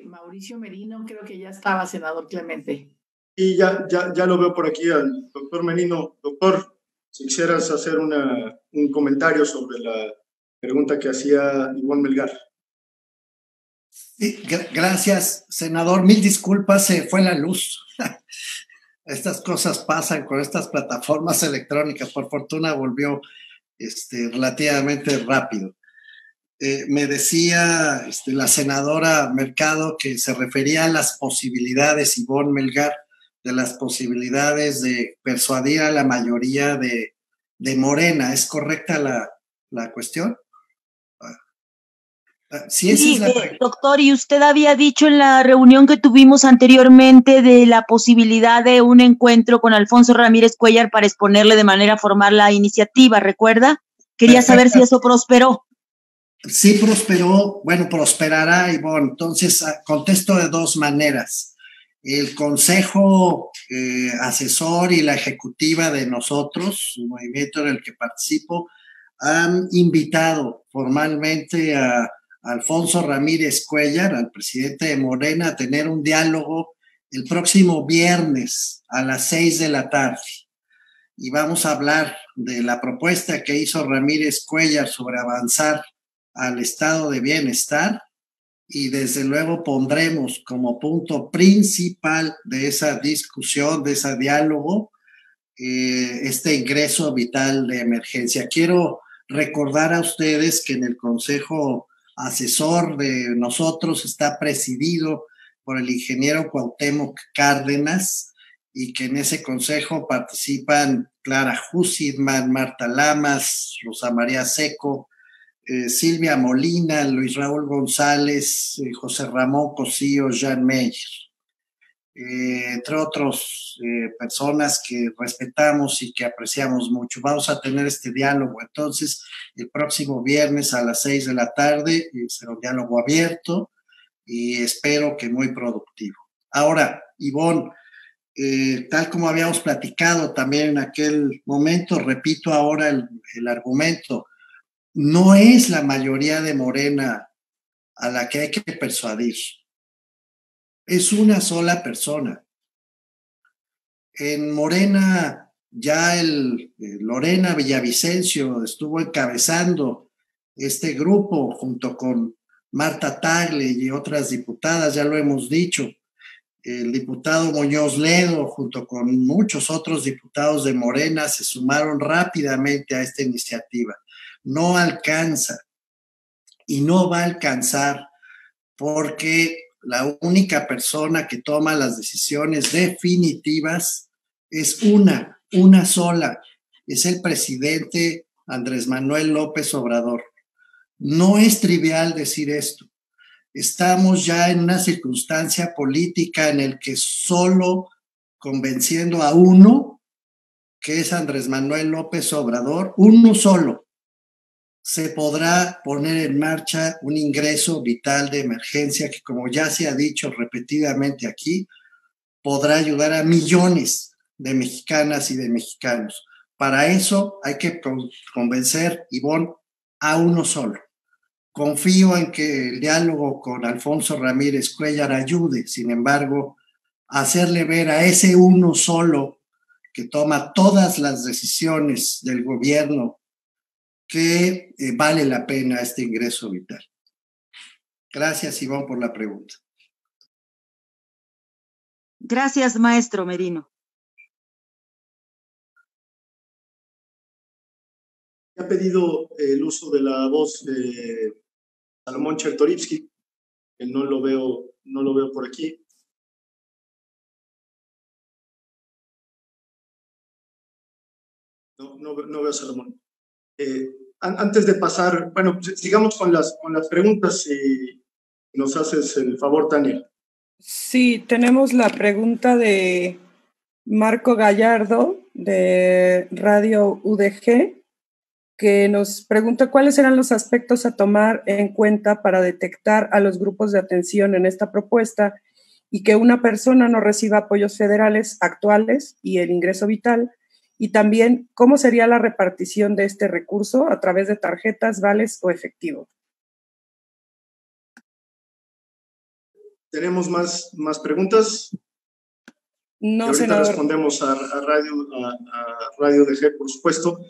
Mauricio Merino, creo que ya estaba, senador Clemente. Y ya lo veo por aquí al doctor Merino. Doctor, si quisieras hacer un comentario sobre la pregunta que hacía Ivonne Melgar. Sí, gracias, senador. Mil disculpas, se fue la luz. Estas cosas pasan con estas plataformas electrónicas. Por fortuna volvió relativamente rápido. Me decía la senadora Mercado que se refería a las posibilidades, Ivonne Melgar, de las posibilidades de persuadir a la mayoría de Morena. ¿Es correcta la cuestión? Sí, doctor, y usted había dicho en la reunión que tuvimos anteriormente de la posibilidad de un encuentro con Alfonso Ramírez Cuéllar para exponerle de manera formal la iniciativa, ¿recuerda? Quería saber si eso prosperó. Sí prosperó, bueno, prosperará, Ivonne. Entonces, contesto de dos maneras. El consejo asesor y la ejecutiva de nosotros, el movimiento en el que participo, han invitado formalmente a Alfonso Ramírez Cuéllar, al presidente de Morena, a tener un diálogo el próximo viernes a las 6 de la tarde. Y vamos a hablar de la propuesta que hizo Ramírez Cuéllar sobre avanzar al estado de bienestar, y desde luego pondremos como punto principal de esa discusión, de ese diálogo, este ingreso vital de emergencia. Quiero recordar a ustedes que en el consejo asesor de nosotros está presidido por el ingeniero Cuauhtémoc Cárdenas, y que en ese consejo participan Clara Hussitman, Marta Lamas, Rosa María Seco, Silvia Molina, Luis Raúl González, José Ramón Cosío, Jean Meyer, entre otros personas que respetamos y que apreciamos mucho. Vamos a tener este diálogo entonces el próximo viernes a las 6 de la tarde. Será un diálogo abierto y espero que muy productivo. Ahora, Ivonne, tal como habíamos platicado también en aquel momento, repito ahora el argumento. No es la mayoría de Morena a la que hay que persuadir. Es una sola persona. En Morena, ya Lorena Villavicencio estuvo encabezando este grupo junto con Marta Tagle y otras diputadas, ya lo hemos dicho. El diputado Muñoz Ledo, junto con muchos otros diputados de Morena, se sumaron rápidamente a esta iniciativa. No alcanza y no va a alcanzar porque la única persona que toma las decisiones definitivas es una sola, es el presidente Andrés Manuel López Obrador. No es trivial decir esto. Estamos ya en una circunstancia política en el que solo convenciendo a uno, que es Andrés Manuel López Obrador, uno solo, se podrá poner en marcha un ingreso vital de emergencia que, como ya se ha dicho repetidamente aquí, podrá ayudar a millones de mexicanas y de mexicanos. Para eso hay que convencer, Ivonne, a uno solo. Confío en que el diálogo con Alfonso Ramírez Cuéllar ayude, sin embargo, a hacerle ver a ese uno solo que toma todas las decisiones del gobierno que vale la pena este ingreso vital. Gracias, Ivonne, por la pregunta. Gracias, maestro Merino. Ha pedido el uso de la voz de Salomón Chertorivsky, que no lo veo por aquí. No veo a Salomón. Antes de pasar, bueno, sigamos con las preguntas, si nos haces el favor, Tania. Sí, tenemos la pregunta de Marco Gallardo, de Radio UDG, que nos pregunta cuáles eran los aspectos a tomar en cuenta para detectar a los grupos de atención en esta propuesta y que una persona no reciba apoyos federales actuales y el ingreso vital, y también cómo sería la repartición de este recurso a través de tarjetas, vales o efectivo. ¿Tenemos más preguntas? No, ahorita senador. Respondemos a Radio DG, por supuesto.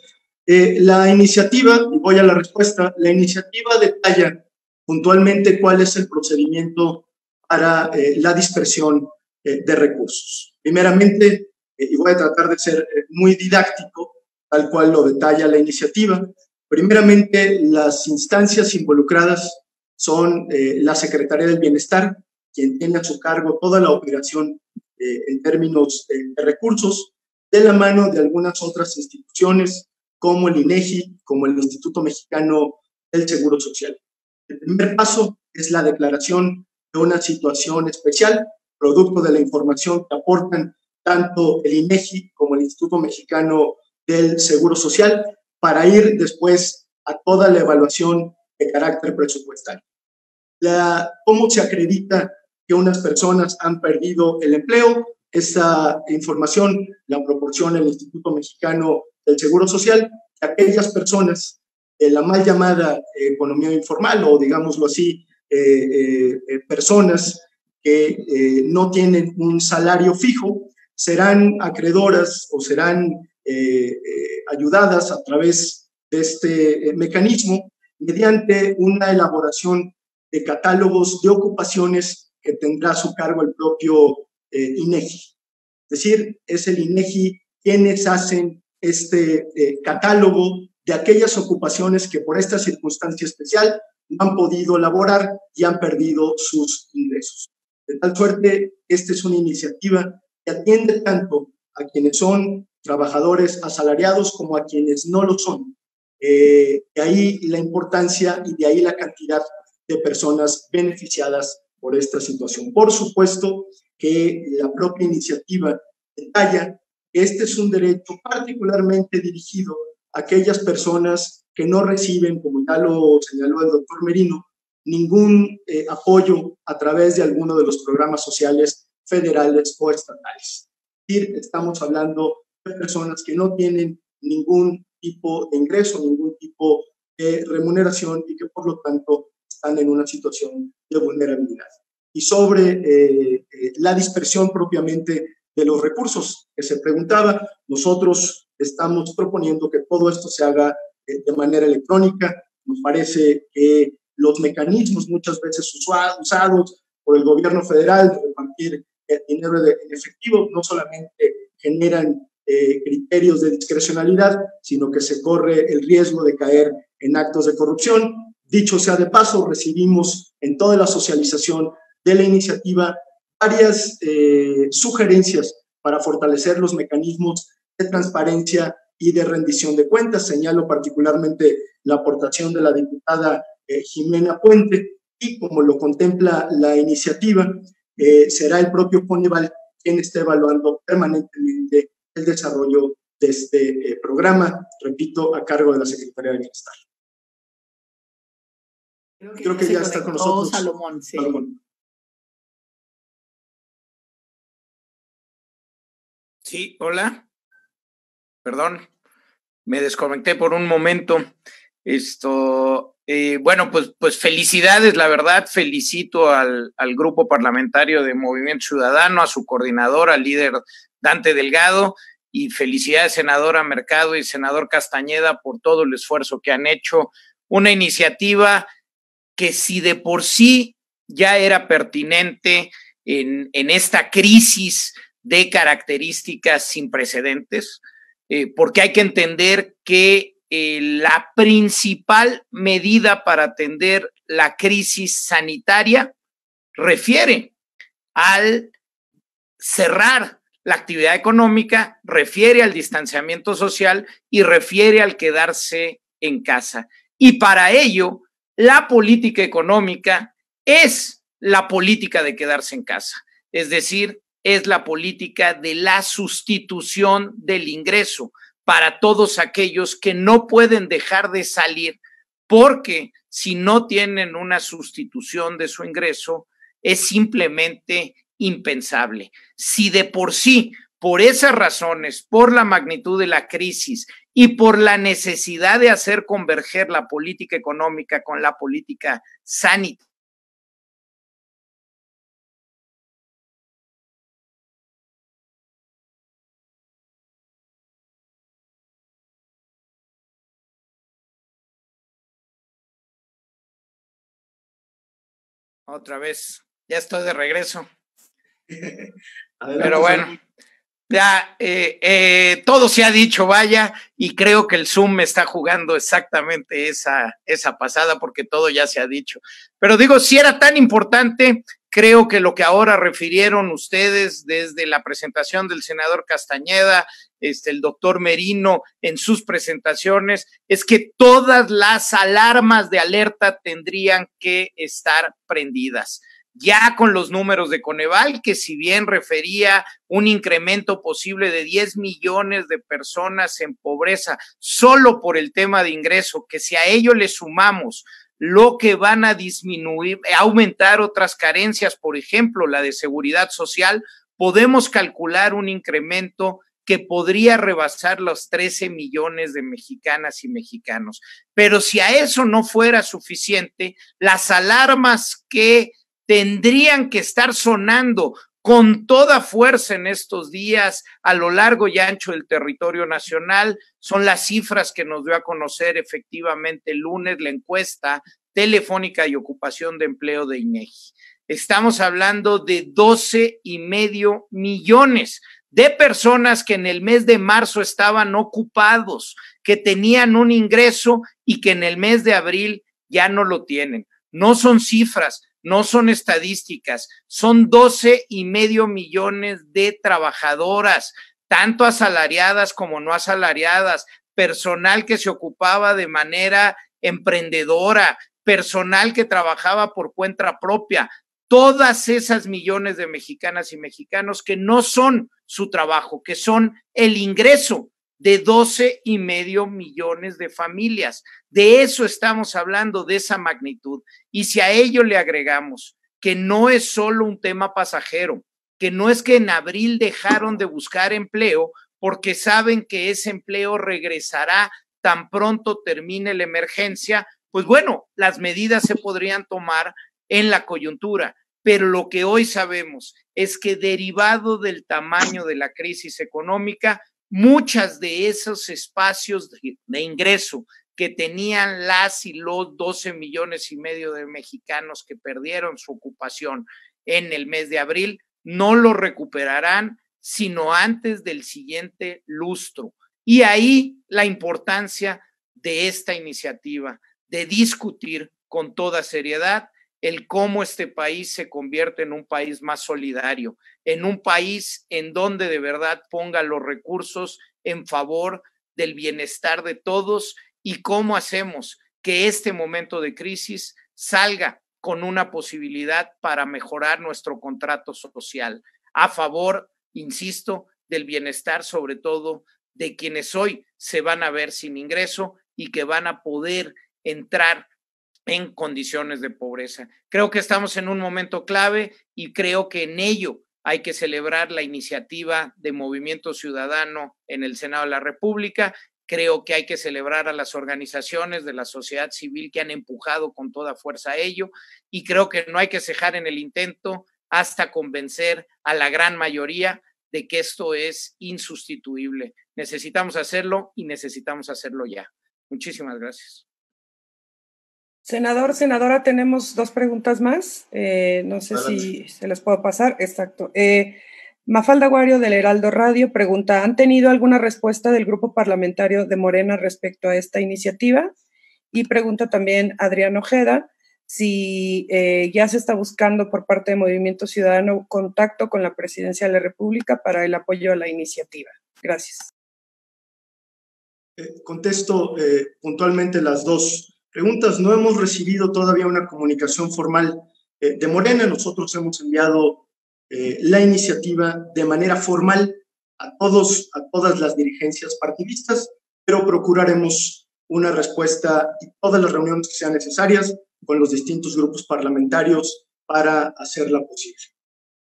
La iniciativa, y voy a la respuesta, la iniciativa detalla puntualmente cuál es el procedimiento para la dispersión de recursos. Primeramente, y voy a tratar de ser muy didáctico, tal cual lo detalla la iniciativa. Primeramente, las instancias involucradas son la Secretaría del Bienestar, quien tiene a su cargo toda la operación en términos de recursos, de la mano de algunas otras instituciones, como el INEGI, como el Instituto Mexicano del Seguro Social. El primer paso es la declaración de una situación especial, producto de la información que aportan tanto el INEGI como el Instituto Mexicano del Seguro Social, para ir después a toda la evaluación de carácter presupuestario. ¿Cómo se acredita que unas personas han perdido el empleo? Esa información la proporciona el Instituto Mexicano del Seguro Social, que aquellas personas de la mal llamada economía informal, o digámoslo así, personas que no tienen un salario fijo, serán acreedoras o serán ayudadas a través de este mecanismo mediante una elaboración de catálogos de ocupaciones que tendrá a su cargo el propio INEGI. Es decir, es el INEGI quienes hacen este catálogo de aquellas ocupaciones que por esta circunstancia especial no han podido laborar y han perdido sus ingresos. De tal suerte, esta es una iniciativa que atiende tanto a quienes son trabajadores asalariados como a quienes no lo son. De ahí la importancia y de ahí la cantidad de personas beneficiadas por esta situación. Por supuesto que la propia iniciativa detalla que este es un derecho particularmente dirigido a aquellas personas que no reciben, como ya lo señaló el doctor Merino, ningún apoyo a través de alguno de los programas sociales federales o estatales. Es decir, estamos hablando de personas que no tienen ningún tipo de ingreso, ningún tipo de remuneración y que por lo tanto están en una situación de vulnerabilidad. Y sobre la dispersión propiamente de los recursos que se preguntaba, nosotros estamos proponiendo que todo esto se haga de manera electrónica. Nos parece que los mecanismos muchas veces usados por el gobierno federal de repartir dinero en efectivo no solamente generan criterios de discrecionalidad, sino que se corre el riesgo de caer en actos de corrupción. Dicho sea de paso, recibimos en toda la socialización de la iniciativa varias sugerencias para fortalecer los mecanismos de transparencia y de rendición de cuentas. Señalo particularmente la aportación de la diputada Jimena Puente, y como lo contempla la iniciativa, será el propio CONEVAL quien esté evaluando permanentemente el desarrollo de este programa, repito, a cargo de la Secretaría de Bienestar. Creo que ya está con nosotros Salomón. Sí. Salomón. Sí, hola. Perdón, me desconecté por un momento. Bueno, pues felicidades, la verdad, felicito al grupo parlamentario de Movimiento Ciudadano, a su coordinador, al líder Dante Delgado, y felicidades, senadora Mercado y senador Castañeda, por todo el esfuerzo que han hecho. Una iniciativa que si de por sí ya era pertinente en esta crisis de características sin precedentes, porque hay que entender que la principal medida para atender la crisis sanitaria refiere al cerrar la actividad económica, refiere al distanciamiento social y refiere al quedarse en casa. Y para ello, la política económica es la política de quedarse en casa, es decir, es la política de la sustitución del ingreso para todos aquellos que no pueden dejar de salir, porque si no tienen una sustitución de su ingreso, es simplemente impensable. Si de por sí, por esas razones, por la magnitud de la crisis y por la necesidad de hacer converger la política económica con la política sanitaria, Otra vez, ya estoy de regreso. Adelante, pero bueno, ya todo se ha dicho, vaya, y creo que el Zoom me está jugando exactamente esa pasada porque todo ya se ha dicho. Pero digo, si era tan importante, creo que lo que ahora refirieron ustedes desde la presentación del senador Castañeda, el doctor Merino en sus presentaciones, es que todas las alarmas de alerta tendrían que estar prendidas. Ya con los números de Coneval, que si bien refería un incremento posible de 10 millones de personas en pobreza solo por el tema de ingreso, que si a ello le sumamos lo que van a disminuir, aumentar otras carencias, por ejemplo, la de seguridad social, podemos calcular un incremento que podría rebasar los 13 millones de mexicanas y mexicanos. Pero si a eso no fuera suficiente, las alarmas que tendrían que estar sonando con toda fuerza en estos días a lo largo y ancho del territorio nacional son las cifras que nos dio a conocer efectivamente el lunes la encuesta telefónica y ocupación de empleo de INEGI. Estamos hablando de 12.5 millones de personas que en el mes de marzo estaban ocupados, que tenían un ingreso y que en el mes de abril ya no lo tienen. No son cifras, no son estadísticas, son 12.5 millones de trabajadoras, tanto asalariadas como no asalariadas, personal que se ocupaba de manera emprendedora, personal que trabajaba por cuenta propia, todas esas millones de mexicanas y mexicanos que no son su trabajo, que son el ingreso de 12.5 millones de familias. De eso estamos hablando, de esa magnitud. Y si a ello le agregamos que no es solo un tema pasajero, que no es que en abril dejaron de buscar empleo porque saben que ese empleo regresará tan pronto termine la emergencia, pues bueno, las medidas se podrían tomar en la coyuntura. Pero lo que hoy sabemos es que derivado del tamaño de la crisis económica, muchas de esos espacios de ingreso que tenían las y los 12.5 millones de mexicanos que perdieron su ocupación en el mes de abril, no lo recuperarán sino antes del siguiente lustro. Y ahí la importancia de esta iniciativa, de discutir con toda seriedad el cómo este país se convierte en un país más solidario, en un país en donde de verdad ponga los recursos en favor del bienestar de todos y cómo hacemos que este momento de crisis salga con una posibilidad para mejorar nuestro contrato social a favor, insisto, del bienestar sobre todo de quienes hoy se van a ver sin ingreso y que van a poder entrar en condiciones de pobreza. Creo que estamos en un momento clave y creo que en ello hay que celebrar la iniciativa de Movimiento Ciudadano en el Senado de la República. Creo que hay que celebrar a las organizaciones de la sociedad civil que han empujado con toda fuerza a ello y creo que no hay que cejar en el intento hasta convencer a la gran mayoría de que esto es insustituible. Necesitamos hacerlo y necesitamos hacerlo ya. Muchísimas gracias. Senador, senadora, tenemos 2 preguntas más. No sé si se las puedo pasar. Exacto. Mafalda Guario del Heraldo Radio pregunta, ¿han tenido alguna respuesta del grupo parlamentario de Morena respecto a esta iniciativa? Y pregunta también Adrián Ojeda si ya se está buscando por parte de Movimiento Ciudadano contacto con la Presidencia de la República para el apoyo a la iniciativa. Gracias. Contesto puntualmente las 2 preguntas. No hemos recibido todavía una comunicación formal de Morena. Nosotros hemos enviado la iniciativa de manera formal a todas las dirigencias partidistas, pero procuraremos una respuesta y todas las reuniones que sean necesarias con los distintos grupos parlamentarios para hacerla posible.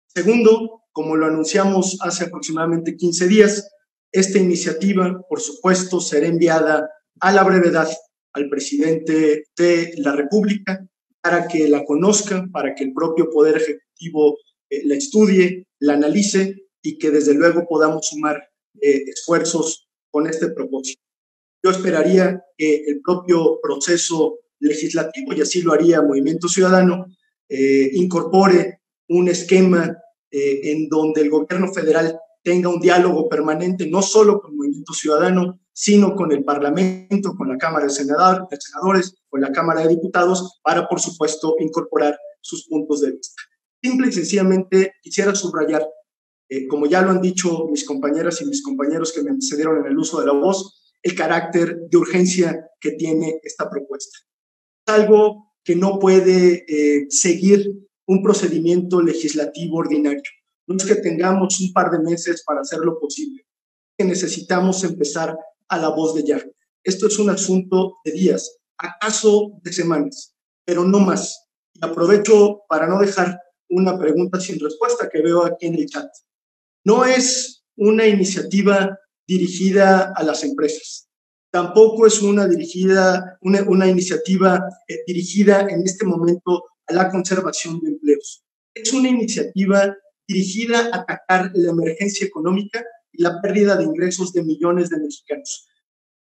Segundo, como lo anunciamos hace aproximadamente 15 días, esta iniciativa, por supuesto, será enviada a la brevedad al presidente de la República para que la conozca, para que el propio Poder Ejecutivo la estudie, la analice y que desde luego podamos sumar esfuerzos con este propósito. Yo esperaría que el propio proceso legislativo, y así lo haría Movimiento Ciudadano, incorpore un esquema en donde el gobierno federal tenga un diálogo permanente, no solo con Movimiento Ciudadano, sino con el Parlamento, con la Cámara de Senadores, con la Cámara de Diputados, para, por supuesto, incorporar sus puntos de vista. Simple y sencillamente quisiera subrayar, como ya lo han dicho mis compañeras y mis compañeros que me antecedieron en el uso de la voz, el carácter de urgencia que tiene esta propuesta. Es algo que no puede seguir un procedimiento legislativo ordinario. No es que tengamos un par de meses para hacerlo posible, que necesitamos empezar a la voz de ya. Esto es un asunto de días, acaso de semanas, pero no más. Y aprovecho para no dejar una pregunta sin respuesta que veo aquí en el chat. No es una iniciativa dirigida a las empresas. Tampoco es una iniciativa dirigida en este momento a la conservación de empleos. Es una iniciativa dirigida a atacar la emergencia económica y la pérdida de ingresos de millones de mexicanos.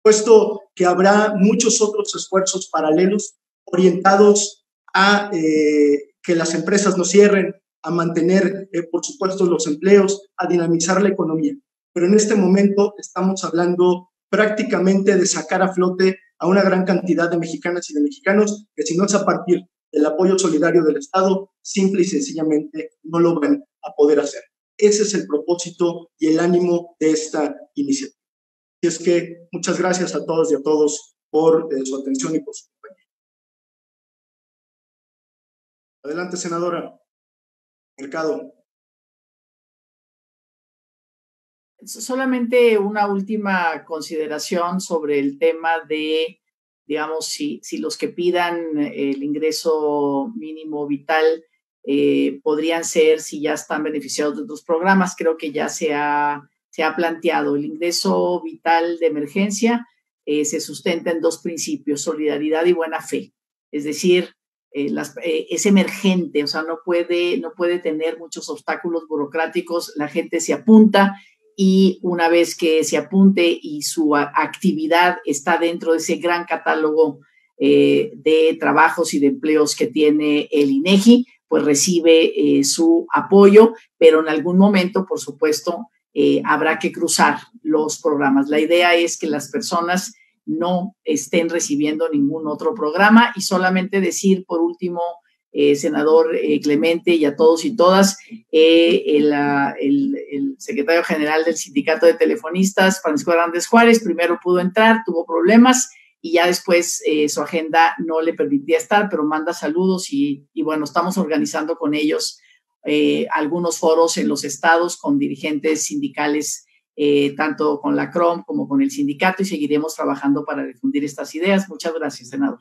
Puesto que habrá muchos otros esfuerzos paralelos orientados a que las empresas no cierren, a mantener, por supuesto, los empleos, a dinamizar la economía. Pero en este momento estamos hablando prácticamente de sacar a flote a una gran cantidad de mexicanas y de mexicanos que, si no es a partir del apoyo solidario del Estado, simple y sencillamente no lo van a poder hacer. Ese es el propósito y el ánimo de esta iniciativa. Y es que muchas gracias a todos y a todos por su atención y por su compañía. Adelante, senadora. Mercado. Solamente una última consideración sobre el tema de, digamos, si los que pidan el ingreso mínimo vital podrían ser, si ya están beneficiados de otros programas. Creo que ya se ha planteado. El ingreso vital de emergencia se sustenta en dos principios: solidaridad y buena fe. Es decir, es emergente, o sea, no puede tener muchos obstáculos burocráticos. La gente se apunta y una vez que se apunte y su actividad está dentro de ese gran catálogo de trabajos y de empleos que tiene el INEGI, pues recibe su apoyo, pero en algún momento, por supuesto, habrá que cruzar los programas. La idea es que las personas no estén recibiendo ningún otro programa. Y solamente decir, por último, senador Clemente, y a todos y todas, el secretario general del Sindicato de Telefonistas, Francisco Hernández Juárez, primero pudo entrar, tuvo problemas, y ya después su agenda no le permitía estar, pero manda saludos y bueno, estamos organizando con ellos algunos foros en los estados con dirigentes sindicales, tanto con la CROM como con el sindicato, y seguiremos trabajando para difundir estas ideas. Muchas gracias, senador.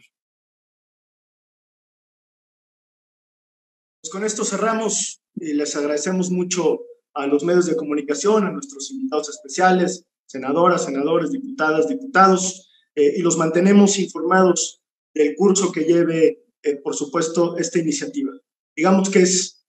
Pues con esto cerramos y les agradecemos mucho a los medios de comunicación, a nuestros invitados especiales, senadoras, senadores, diputadas, diputados, y los mantenemos informados del curso que lleve, por supuesto, esta iniciativa. Digamos que es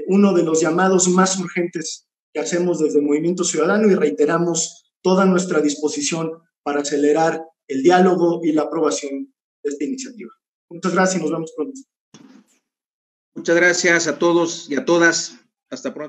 uno de los llamados más urgentes que hacemos desde Movimiento Ciudadano, y reiteramos toda nuestra disposición para acelerar el diálogo y la aprobación de esta iniciativa. Muchas gracias y nos vemos pronto. Muchas gracias a todos y a todas. Hasta pronto.